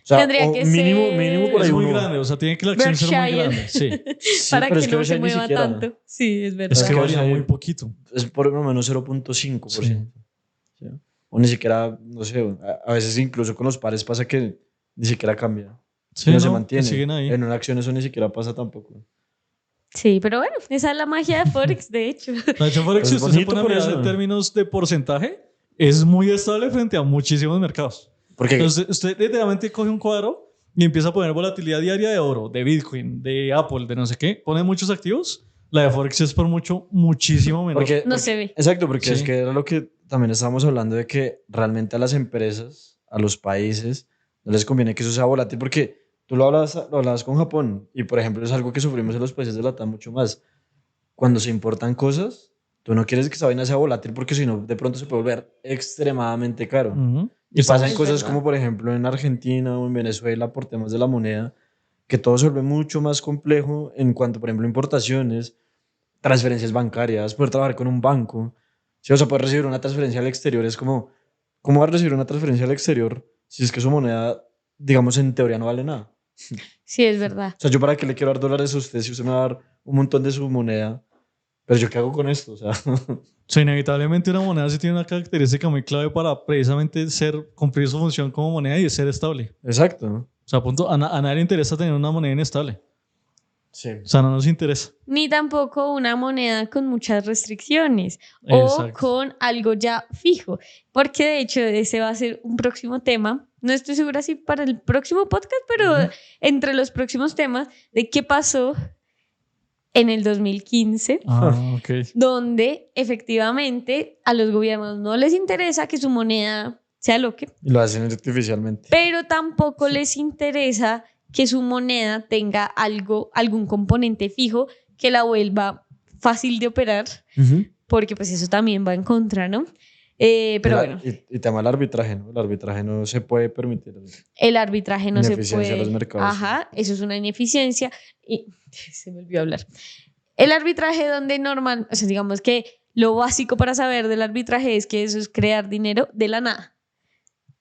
O sea, Tendría o que mínimo, ser- mínimo por ahí Es muy uno. grande, o sea, tiene que la acción ser muy Berkshire. grande. Sí. Sí, para pero que es no Berkshire se ni mueva siquiera. tanto. Sí, es verdad. Es que que varía Berkshire- muy poquito. Es por lo menos 0,5%. ¿Sí? O ni siquiera, no sé, a veces incluso con los pares pasa que ni siquiera cambia. Sí, no se que mantiene. siguen ahí. En una acción eso ni siquiera pasa tampoco. Sí, pero bueno, esa es la magia de Forex, de hecho. De hecho, Forex, Pues si es usted se bonito pone a por mirar eso. en términos de porcentaje, es muy estable frente a muchísimos mercados. Porque Entonces, usted literalmente coge un cuadro y empieza a poner volatilidad diaria de oro, de Bitcoin, de Apple, de no sé qué, pone muchos activos. La de Forex es por muchísimo menor. No se ve. Exacto, porque Sí. es que era lo que también estábamos hablando de que realmente a las empresas, a los países, no les conviene que eso sea volátil porque tú lo hablabas con Japón y, por ejemplo, es algo que sufrimos en los países de LATAM mucho más. Cuando se importan cosas, tú no quieres que esa vaina sea volátil porque si no, de pronto se puede volver extremadamente caro. Ujú. Y pasan Es cosas verdad. como, por ejemplo, en Argentina o en Venezuela por temas de la moneda, que todo se vuelve mucho más complejo en cuanto, por ejemplo, importaciones, transferencias bancarias, poder trabajar con un banco. Sí, o sea, poder recibir una transferencia al exterior es como, ¿cómo va a recibir una transferencia al exterior si es que su moneda, digamos, en teoría no vale nada? Sí, es verdad. O sea, ¿yo para qué le quiero dar dólares a usted si usted me va a dar un montón de su moneda? Pero ¿yo qué hago con esto? O sea, O sea, inevitablemente una moneda sí tiene una característica muy clave para precisamente cumplir su función como moneda y es ser estable. exacto. O sea, a punto, a nadie le interesa tener una moneda inestable. Sí. O sea, no nos interesa. Ni tampoco una moneda con muchas restricciones o Exacto. con algo ya fijo, porque de hecho ese va a ser un próximo tema. No estoy segura si para el próximo podcast, pero entre los próximos temas de qué pasó en el 2015, Ah, ok. donde efectivamente a los gobiernos no les interesa que su moneda se aloque, Y lo hacen artificialmente. pero tampoco les interesa que su moneda tenga algún componente fijo que la vuelva fácil de operar, porque pues eso también va en contra, ¿no? Pero bueno, Y tema del arbitraje, ¿no? El arbitraje no se puede permitir. el arbitraje no se Ineficiencia de puede... los mercados, Ajá, eso es una ineficiencia. Y se me olvidó hablar. El arbitraje donde normal, o sea, digamos que lo básico para saber del arbitraje es que eso es crear dinero de la nada.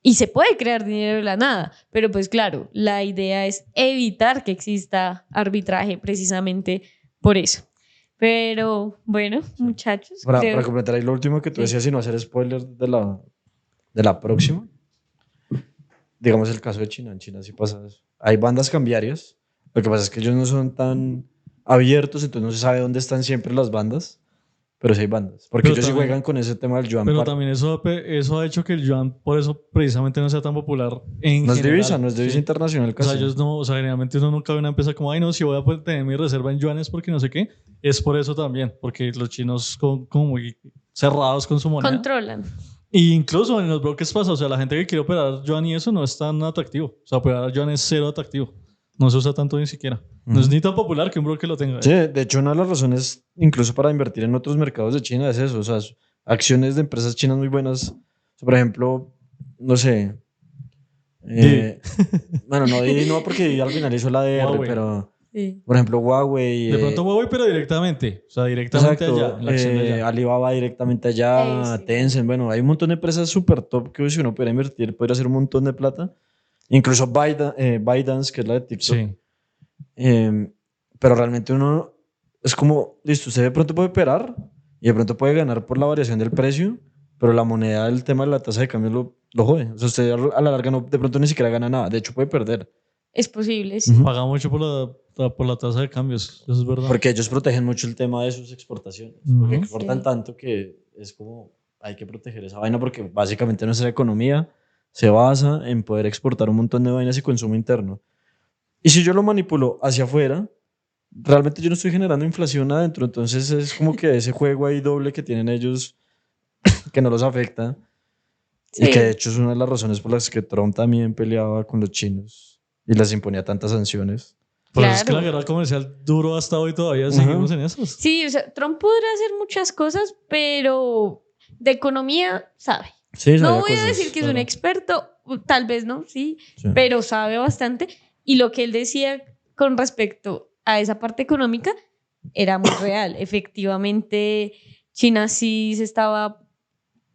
Y se puede crear dinero de la nada, pero pues claro, la idea es evitar que exista arbitraje precisamente por eso. Pero bueno, muchachos, Para creo... completar ahí lo último que tú Sí. decías y no hacer spoiler de la próxima, digamos el caso de China. En China sí pasa eso. Hay bandas cambiarias. Lo que pasa es que ellos no son tan abiertos, entonces no se sabe dónde están siempre las bandas. pero sí hay bandas. Porque Pero ellos sí también- juegan con ese tema del yuan. Pero también eso ha hecho que el yuan, por eso precisamente no sea tan popular en No es general. divisa, no es divisa Sí. internacional O sea, casi. ellos no, o sea, generalmente uno nunca ve una empresa como, ay, no, si voy a poder tener mi reserva en yuanes porque no sé qué. Es por eso también, porque los chinos como muy cerrados con su moneda. Controlan. Y incluso en los brokers pasa, o sea, la gente que quiere operar yuan y eso no es tan atractivo. O sea, operar yuan es cero atractivo. No se usa tanto ni siquiera. No es ni tan popular que un broker lo tenga. Sí, de hecho, una de las razones, incluso para invertir en otros mercados de China, es eso. O sea, acciones de empresas chinas muy buenas. O sea, por ejemplo, no sé. Bueno, no Didi no, porque Didi al final hizo la DR, Huawei. pero Sí. por ejemplo, Huawei. De pronto Huawei, pero directamente. O sea, directamente Exacto, allá, en la acción de allá. Alibaba directamente allá, Sí. Tencent. Bueno, hay un montón de empresas súper top que si uno pudiera invertir, podría hacer un montón de plata. Incluso ByteDance, que es la de TikTok. Sí. Pero realmente uno es como, listo, usted de pronto puede operar y de pronto puede ganar por la variación del precio, pero la moneda, el tema de la tasa de cambio lo jode. O sea, usted a la larga no, de pronto ni siquiera gana nada, de hecho puede perder. Es posible, sí. Ujú. Paga mucho por la tasa de cambios. Eso es verdad. Porque ellos protegen mucho el tema de sus exportaciones, Ujú. porque exportan Sí. tanto que es como, hay que proteger esa vaina porque básicamente nuestra economía se basa en poder exportar un montón de vainas y consumo interno. Y si yo lo manipulo hacia afuera, realmente yo no estoy generando inflación adentro, entonces es como que ese juego ahí doble que tienen ellos que no los afecta y que de Sí. hecho es una de las razones por las que Trump también peleaba con los chinos y les imponía tantas sanciones. Por eso es que la Claro. guerra comercial duró hasta hoy todavía. Ajá. Seguimos en esos. Sí, o sea, Trump podrá hacer muchas cosas, pero de economía sabe. Sí, No sabía voy a cosas, decir que es un claro. experto, tal vez no, sí, sí. pero sabe bastante. Y lo que él decía con respecto a esa parte económica era muy real. Efectivamente, China sí se estaba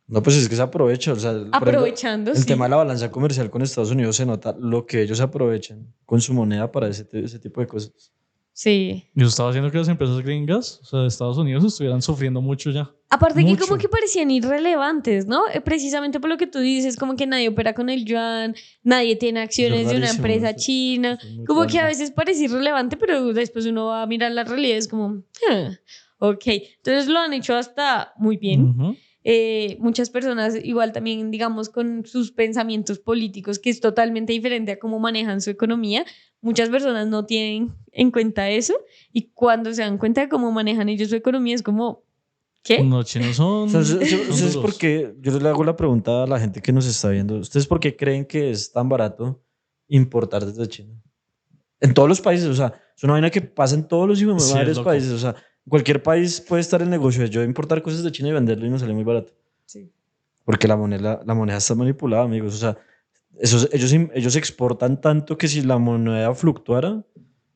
No, pues es que se aprovecha, o sea, por ejemplo, aprovechando, el sí. tema de la balanza comercial con Estados Unidos se nota lo que ellos aprovechan con su moneda para ese tipo de cosas. Sí. Y eso estaba haciendo que las empresas gringas, o sea, de Estados Unidos, estuvieran sufriendo mucho ya. Aparte que Mucho. como que parecían irrelevantes, ¿no? Precisamente por lo que tú dices, como que nadie opera con el yuan, nadie tiene acciones de una rarísimo, empresa eso- china, eso es muy como que a raro. veces parece irrelevante, pero después uno va a mirar la realidad y es como, ok, entonces lo han hecho hasta muy bien. Ujú. Muchas personas igual también, digamos, con sus pensamientos políticos, que es totalmente diferente a cómo manejan su economía, muchas personas no tienen en cuenta eso y cuando se dan cuenta de cómo manejan ellos su economía es como, ¿qué? Los chinos son, Entonces, son ¿ustedes duros. por qué? Yo le hago la pregunta a la gente que nos está viendo. ¿Ustedes por qué creen que es tan barato importar desde China? En todos los países, o sea, es una vaina que pasa en todos los Sí, es varios loco. países. O sea, cualquier país puede estar el negocio de yo importar cosas de China y venderlo y nos sale muy barato. Sí. Porque la moneda está manipulada, amigos. O sea, ellos exportan tanto que si la moneda fluctuara,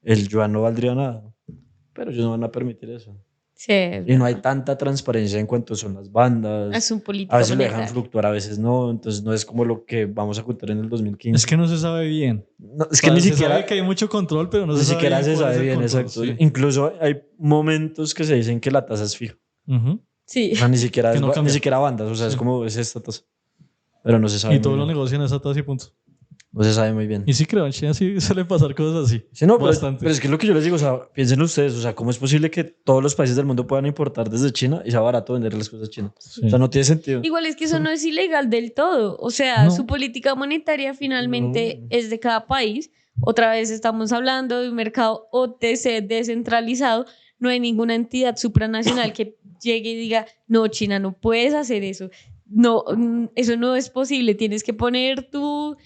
el yuan no valdría nada. Pero ellos no van a permitir eso. Sí, es Y no hay verdad. tanta transparencia en cuanto son las bandas. Es un A política veces lo dejan monetaria. fluctuar, a veces no. Entonces no es como lo que vamos a contar en el 2015. Es que no se sabe bien. No, es O que sea, ni se siquiera, sabe que hay mucho control, pero no ni se sabe siquiera bien se cuál es sabe el bien, control, exacto. sí. Incluso hay momentos que se dicen que la tasa es fija. Ujú. Sí. O sea, ni siquiera, Que no ni cambia. siquiera bandas. O sea, es Sí. como es esta tasa. Pero no se sabe Y todo muy lo bien. negocian a esa tasa y punto. No se sabe muy bien. Y sí creo, en China sí suelen pasar cosas así. Sí, no, Bastante. pero es que es lo que yo les digo, o sea, piensen ustedes, o sea, ¿cómo es posible que todos los países del mundo puedan importar desde China y sea barato vender las cosas a China? Sí. O sea, no tiene sentido. Igual es que eso no es ilegal del todo. O sea, No. su política monetaria finalmente No. es de cada país. Otra vez estamos hablando de un mercado OTC descentralizado. No hay ninguna entidad supranacional que llegue y diga, no, China, no puedes hacer eso. No, eso no es posible. Tienes que poner tu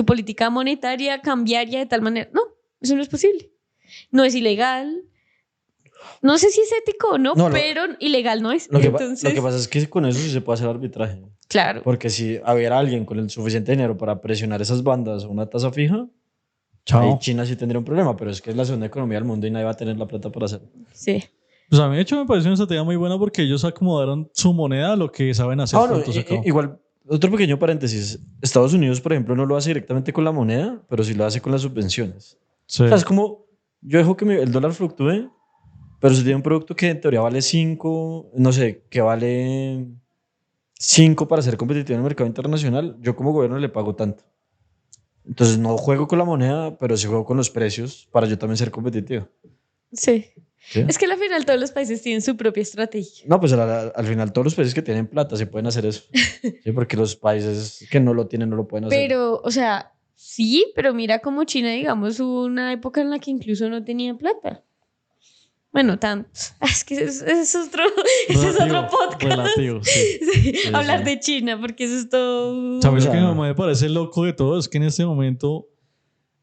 política monetaria, cambiaria de tal manera. No, eso no es posible. No es ilegal. No sé si es ético o no, No, pero ilegal no es. Lo que Entonces, pasa es que con eso sí se puede hacer arbitraje. claro. Porque si hubiera alguien con el suficiente dinero para presionar esas bandas a una tasa fija, ahí Chao. China sí tendría un problema, pero es que es la segunda economía del mundo y nadie va a tener la plata para hacerlo. Sí. Pues a mí, de hecho, me pareció una estrategia muy buena porque ellos acomodaron su moneda a lo que saben hacer. Ah, no, punto, se acabó. igual, otro pequeño paréntesis. Estados Unidos, por ejemplo, no lo hace directamente con la moneda, pero sí lo hace con las subvenciones. Sí. O sea, es como, yo dejo que el dólar fluctúe, pero si tiene un producto que en teoría vale 5, no sé, que vale 5 para ser competitivo en el mercado internacional, yo como gobierno le pago tanto. Entonces no juego con la moneda, pero sí juego con los precios para yo también ser competitivo. Sí. ¿sí? Es que al final todos los países tienen su propia estrategia. No, pues al final todos los países que tienen plata sí pueden hacer eso. Sí, porque los países que no lo tienen no lo pueden hacer. Pero, o sea, sí, pero mira como China, digamos, hubo una época en la que incluso no tenía plata. Bueno, es que ese es otro podcast. Relativo, sí. Sí, Sí, hablar sí. de China, porque eso es todo... ¿Sabes O lo que sea, me parece loco de todo? Es que en este momento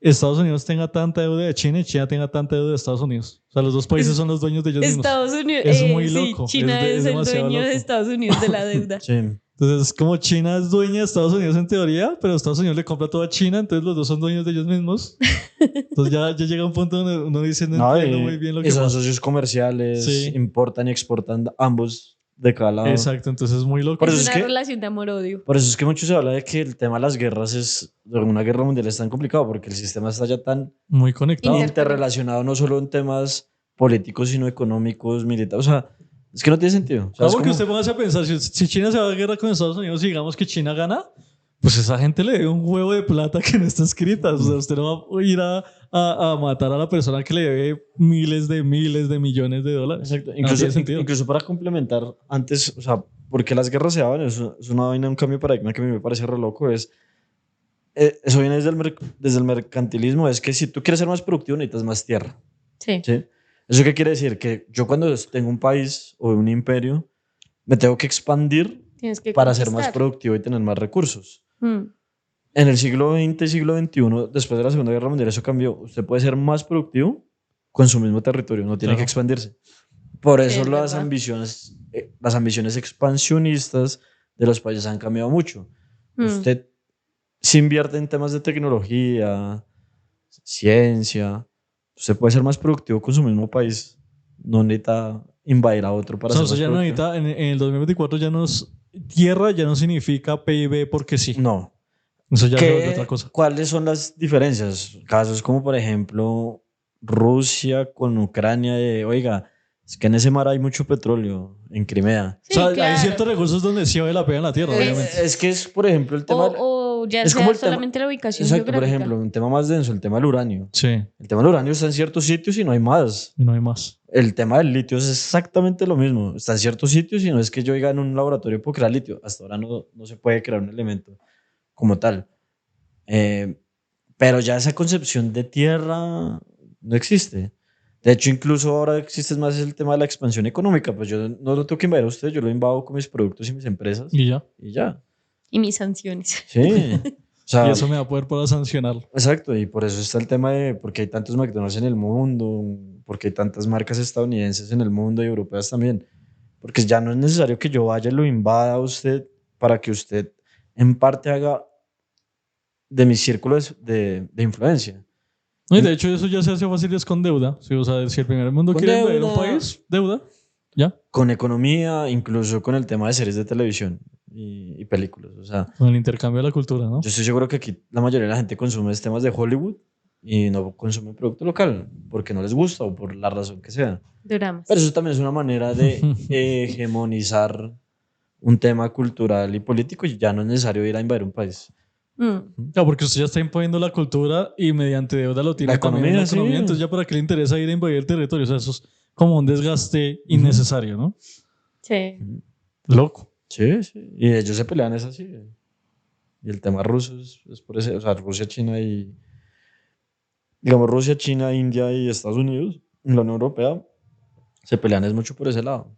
Estados Unidos tenga tanta deuda de China y China tenga tanta deuda de Estados Unidos. O sea, los dos países son los dueños de ellos mismos. Estados Unidos, Es muy sí, loco, China es es el demasiado dueño de loco. Estados Unidos de la deuda. sí. Entonces, como China es dueña de Estados Unidos en teoría, pero Estados Unidos le compra todo a China, entonces los dos son dueños de ellos mismos. Entonces ya llega un punto donde uno dice, no No, entiendo muy bien lo que y son pasa. socios comerciales, Sí. importan y exportan ambos de cada lado. Exacto, entonces es muy loco. Por Es eso una es que- relación de amor-odio. Por eso es que mucho se habla de que el tema de las guerras una guerra mundial es tan complicado porque el sistema está ya tan Muy conectado. interrelacionado no solo en temas políticos, sino económicos, militares. O sea, es que no tiene sentido. O sea, es Porque como- usted póngase a pensar, si China se va a guerra con Estados Unidos y digamos que China gana, pues esa gente le debe un huevo de plata que no está escrita. O sea, usted no va a ir a matar a la persona que le debe miles de millones de dólares. Exacto. No Incluso, tiene sentido. incluso para complementar, antes, o sea, porque las guerras se daban, es una vaina, un cambio de paradigma que a mí me parece re loco, eso viene desde el mercantilismo, es que si tú quieres ser más productivo necesitas más tierra, Sí. ¿sí? ¿Eso qué quiere decir? Que yo cuando tengo un país o un imperio, me tengo que expandir Tienes que para ser más conquistar. productivo y tener más recursos. Mm. En el siglo XX y siglo XXI, después de la Segunda Guerra Mundial, eso cambió. Usted puede ser más productivo con su mismo territorio, no tiene Claro. que expandirse. Por Sí, eso es las verdad. ambiciones expansionistas de los países han cambiado mucho. Mm. Usted si invierte en temas de tecnología, ciencia, usted puede ser más productivo con su mismo país. No necesita invadir a otro para O sea, ser usted más ya no productivo. necesita, en el 2024 tierra ya no significa PIB porque sí. No. Eso ya se vuelve otra cosa. ¿Cuáles son las diferencias? Casos como, por ejemplo, Rusia con Ucrania de, oiga, es que en ese mar hay mucho petróleo, en Crimea. Sí, o sea, hay claro. ciertos recursos donde sí vale la pena en la tierra, obviamente. Es que es, por ejemplo, el tema... O ya es sea como el tema- solamente la ubicación Exacto, por geográfica. ejemplo, un tema más denso, el tema del uranio. Sí, El tema del uranio está en ciertos sitios y no hay más. y no hay más. El tema del litio es exactamente lo mismo. Está en ciertos sitios y no es que yo diga en un laboratorio puedo crear litio. Hasta ahora no se puede crear un elemento como tal. Pero ya esa concepción de tierra no existe. De hecho, incluso ahora existe más el tema de la expansión económica. Pues yo no lo tengo que invadir a usted, yo lo invado con mis productos y mis empresas Y ya. y ya. Y mis sanciones. Sí. O sea, Y eso me va a poder para sancionarlo. exacto, y por eso está el tema de por qué hay tantos McDonald's en el mundo, por qué hay tantas marcas estadounidenses en el mundo y europeas también. Porque ya no es necesario que yo vaya y lo invada a usted para que usted en parte haga de mis círculos de influencia. No, y de hecho, eso ya se hace fácil es con deuda. Sí, o sea, si el primer mundo Con quiere invadir un deuda. país, deuda. Ya. Con economía, incluso con el tema de series de televisión y películas. O sea, Con el intercambio de la cultura, ¿no? yo estoy seguro que aquí la mayoría de la gente consume temas de Hollywood y no consume producto local porque no les gusta o por la razón que sea. Dramas. Pero eso también es una manera de hegemonizar un tema cultural y político y ya no es necesario ir a invadir un país. Mm. Claro, porque usted ya está imponiendo la cultura y mediante deuda lo tiene La también en economía, la economía. sí. Entonces, ya para qué le interesa ir a invadir el territorio. O sea, eso es como un desgaste innecesario, ¿no? Sí. Loco. Sí, sí. Y ellos se pelean es así. Y el tema ruso es por ese, o sea, Rusia, China y... Digamos, Rusia, China, India y Estados Unidos, y la Unión Europea, se pelean es mucho por ese lado.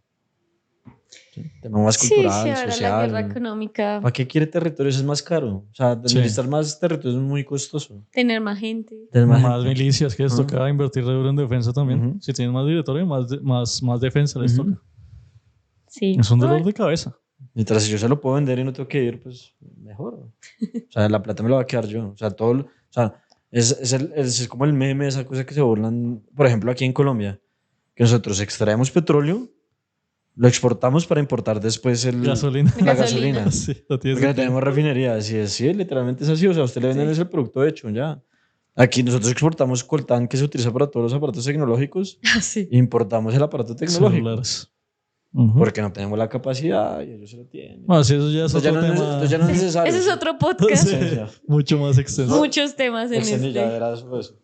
¿Sí? Tema más Sí, cultural, sí, ahora la guerra social. económica, ¿Para qué quiere territorios? Es más caro. O sea, Sí. administrar más territorios es muy costoso. tener más gente. Tener Más, gente. milicias que les Ujú. toca invertir de duro en defensa también. Ujú. Si tienen más directorio, más defensa les Ujú. toca. Sí. Es un dolor Ay, de cabeza. Mientras si yo se lo puedo vender y no tengo que ir, pues mejor. O sea, la plata me la va a quedar yo. O sea, o sea, es como el meme, esa cosa que se burlan, por ejemplo, aquí en Colombia, que nosotros extraemos petróleo, lo exportamos para importar después Gasolina. la Gasolina. gasolina. Sí, no tiene Porque sentido. tenemos refinerías y sí, literalmente es así. O sea, a usted le venden Sí. ese producto hecho, ya. Aquí nosotros exportamos coltán que se utiliza para todos los aparatos tecnológicos sí. e importamos el aparato tecnológico. Celulares. Ujú. Porque no tenemos la capacidad y ellos se lo tienen. Bueno, sí, eso ya es Entonces otro tema. entonces ya no es necesario. Ese es otro podcast. Sí, Sí, ya. mucho más extenso. Muchos temas en Extendí ya este. era eso.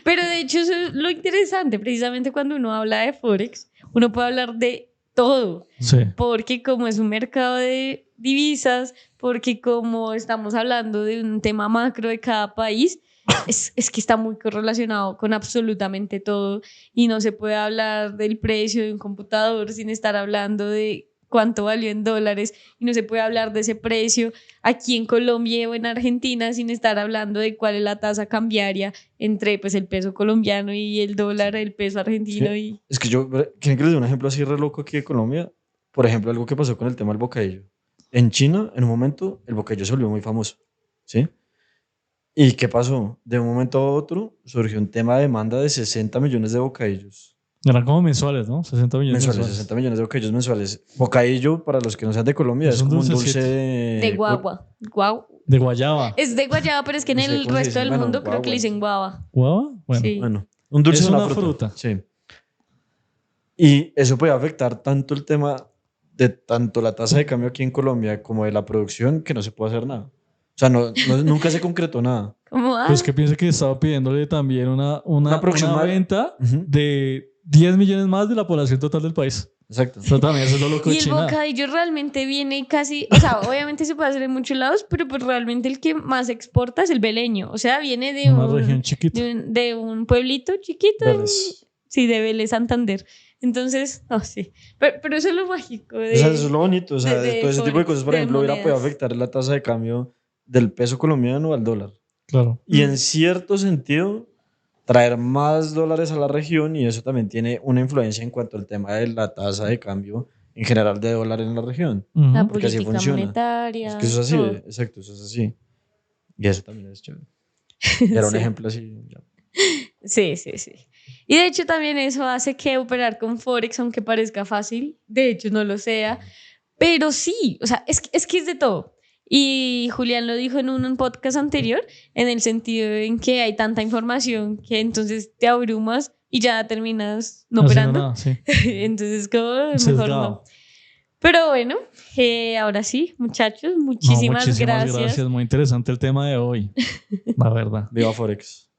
Pero de hecho eso es lo interesante, precisamente cuando uno habla de Forex, uno puede hablar de todo, Sí. porque como es un mercado de divisas, porque como estamos hablando de un tema macro de cada país, es que está muy correlacionado con absolutamente todo y no se puede hablar del precio de un computador sin estar hablando de cuánto valió en dólares y no se puede hablar de ese precio aquí en Colombia o en Argentina sin estar hablando de cuál es la tasa cambiaria entre pues el peso colombiano y el dólar, el peso argentino Sí. y Es que ¿quieren que les dé un ejemplo así re loco aquí de Colombia? Por ejemplo, algo que pasó con el tema del bocadillo. En China, en un momento, el bocadillo se volvió muy famoso, ¿sí? ¿Y qué pasó? De un momento a otro surgió un tema de demanda de 60 millones de bocadillos Eran como mensuales, ¿no? 60 millones mensuales, mensuales. 60 millones de bocadillos mensuales. Bocadillo, para los que no sean de Colombia, Es es un como un dulcecito. dulce de guagua. De guayaba. Es de guayaba, pero es que en No sé el cómo se resto dice. del Bueno, mundo creo que guagua, le no sé. dicen guava. ¿Guava? Bueno. Sí. Bueno, un dulce Es es una fruta. Sí. Y eso puede afectar tanto el tema de tanto la tasa de cambio aquí en Colombia como de la producción que no se puede hacer nada. O sea, nunca se concretó nada. Como, Pues que piense que estaba pidiéndole también Una producción una más- venta Ujú. de 10 millones más de la población total del país. Exacto. Eso también eso es lo loco y de el China. bocadillo realmente viene casi, o sea, obviamente se puede hacer en muchos lados, pero pues realmente el que más exporta es el beleño. O sea, viene de Una región chiquita. de un pueblito chiquito. Vélez. Sí, de Vélez, Santander. Entonces, no, sí. Pero eso es lo mágico de... O sea, eso es lo bonito. O sea, de todo ese tipo de Forex, cosas, por de ejemplo, hubiera podido monedas. afectar la tasa de cambio del peso colombiano al dólar. Claro. Y en cierto sentido, traer más dólares a la región y eso también tiene una influencia en cuanto al tema de la tasa de cambio en general de dólar en la región. La Ujú. Porque así política funciona. monetaria. Es que eso es así, todo. exacto, eso es así. Y eso también es chévere. Y era un Sí. ejemplo así. Ya. Sí, sí, sí. Y de hecho también eso hace que operar con Forex, aunque parezca fácil, de hecho no lo sea, pero sí, o sea, es que es de todo. Y Julián lo dijo en un podcast anterior, en el sentido en que hay tanta información que entonces te abrumas y ya terminas no Haciendo operando. nada, sí. Entonces, como mejor Sesgado. no. Pero bueno, ahora sí, muchachos, No, muchísimas gracias. gracias. Muy interesante el tema de hoy. La verdad. Viva Forex.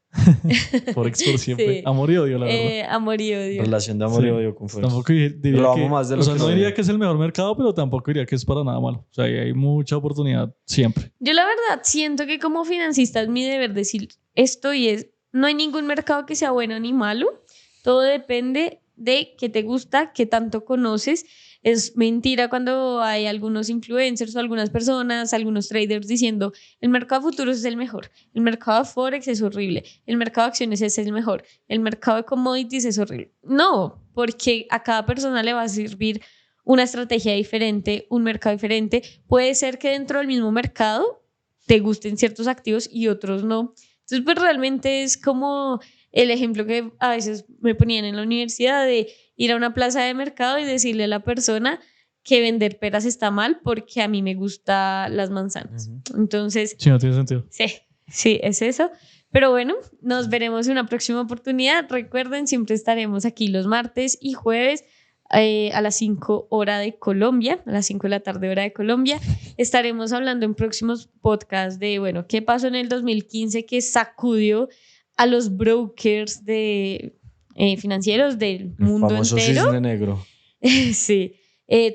Forex por siempre. Sí. Amor y odio, la verdad. Amor y odio. Relación de amor y Sí. odio con Forex. Tampoco diría Lo que, amo más de lo o sea, que no lo diría odio. que es el mejor mercado, pero tampoco diría que es para nada malo. O sea, hay mucha oportunidad siempre. Yo la verdad siento que como financista es mi deber decir esto y es, no hay ningún mercado que sea bueno ni malo, todo depende de qué te gusta, qué tanto conoces. Es mentira cuando hay algunos influencers o algunas personas, algunos traders diciendo el mercado de futuros es el mejor, el mercado de Forex es horrible, el mercado de acciones es el mejor, el mercado de commodities es horrible. No, porque a cada persona le va a servir una estrategia diferente, un mercado diferente. Puede ser que dentro del mismo mercado te gusten ciertos activos y otros no. Entonces, pues realmente es como el ejemplo que a veces me ponían en la universidad de ir a una plaza de mercado y decirle a la persona que vender peras está mal porque a mí me gustan las manzanas. Entonces, Sí, no tiene sentido. sí, es eso. Pero bueno, nos veremos en una próxima oportunidad. Recuerden, siempre estaremos aquí los martes y jueves a las 5 hora de Colombia, a las 5 de la tarde hora de Colombia. Estaremos hablando en próximos podcasts de, bueno, qué pasó en el 2015 que sacudió a los brokers financieros del El mundo famoso entero. cisne negro. Sí.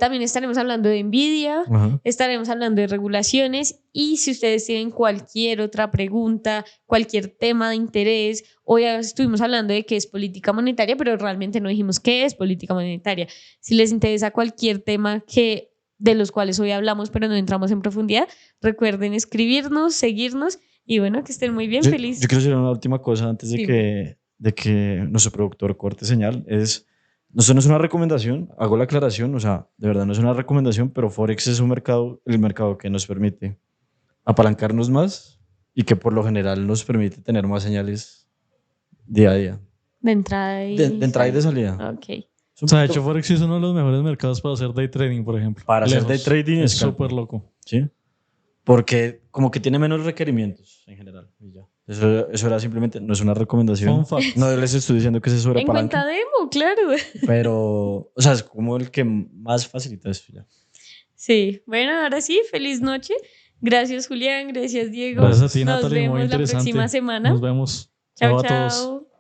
También estaremos hablando de Nvidia, Ajá. estaremos hablando de regulaciones y si ustedes tienen cualquier otra pregunta, cualquier tema de interés, hoy estuvimos hablando de qué es política monetaria, pero realmente no dijimos qué es política monetaria. Si les interesa cualquier tema de los cuales hoy hablamos, pero no entramos en profundidad, recuerden escribirnos, seguirnos y bueno, que estén muy bien, feliz. Yo quiero decir una última cosa antes de Sí. de que nuestro productor corte señal. Esto no es una recomendación, hago la aclaración, o sea, de verdad no es una recomendación, pero Forex es el mercado que nos permite apalancarnos más y que por lo general nos permite tener más señales día a día. De entrada y De entrada y de salida. Ok. O sea, de hecho, Forex es uno de los mejores mercados para hacer day trading, por ejemplo. Para hacer Lejos. day trading es es scalping. súper loco. ¿Sí? Porque como que tiene menos requerimientos en general. Y ya. Eso era simplemente, no es una recomendación. Fun fact. No les estoy diciendo que se En sobrepalanque, cuenta demo, claro. pero, o sea, es como el que más facilita eso ya. Sí, bueno, ahora sí, feliz noche. Gracias, Julián. Gracias, Diego. Gracias a ti, Nos Natalie. Muy vemos la interesante. próxima semana. Nos vemos. Chao, Chao a todos. chao.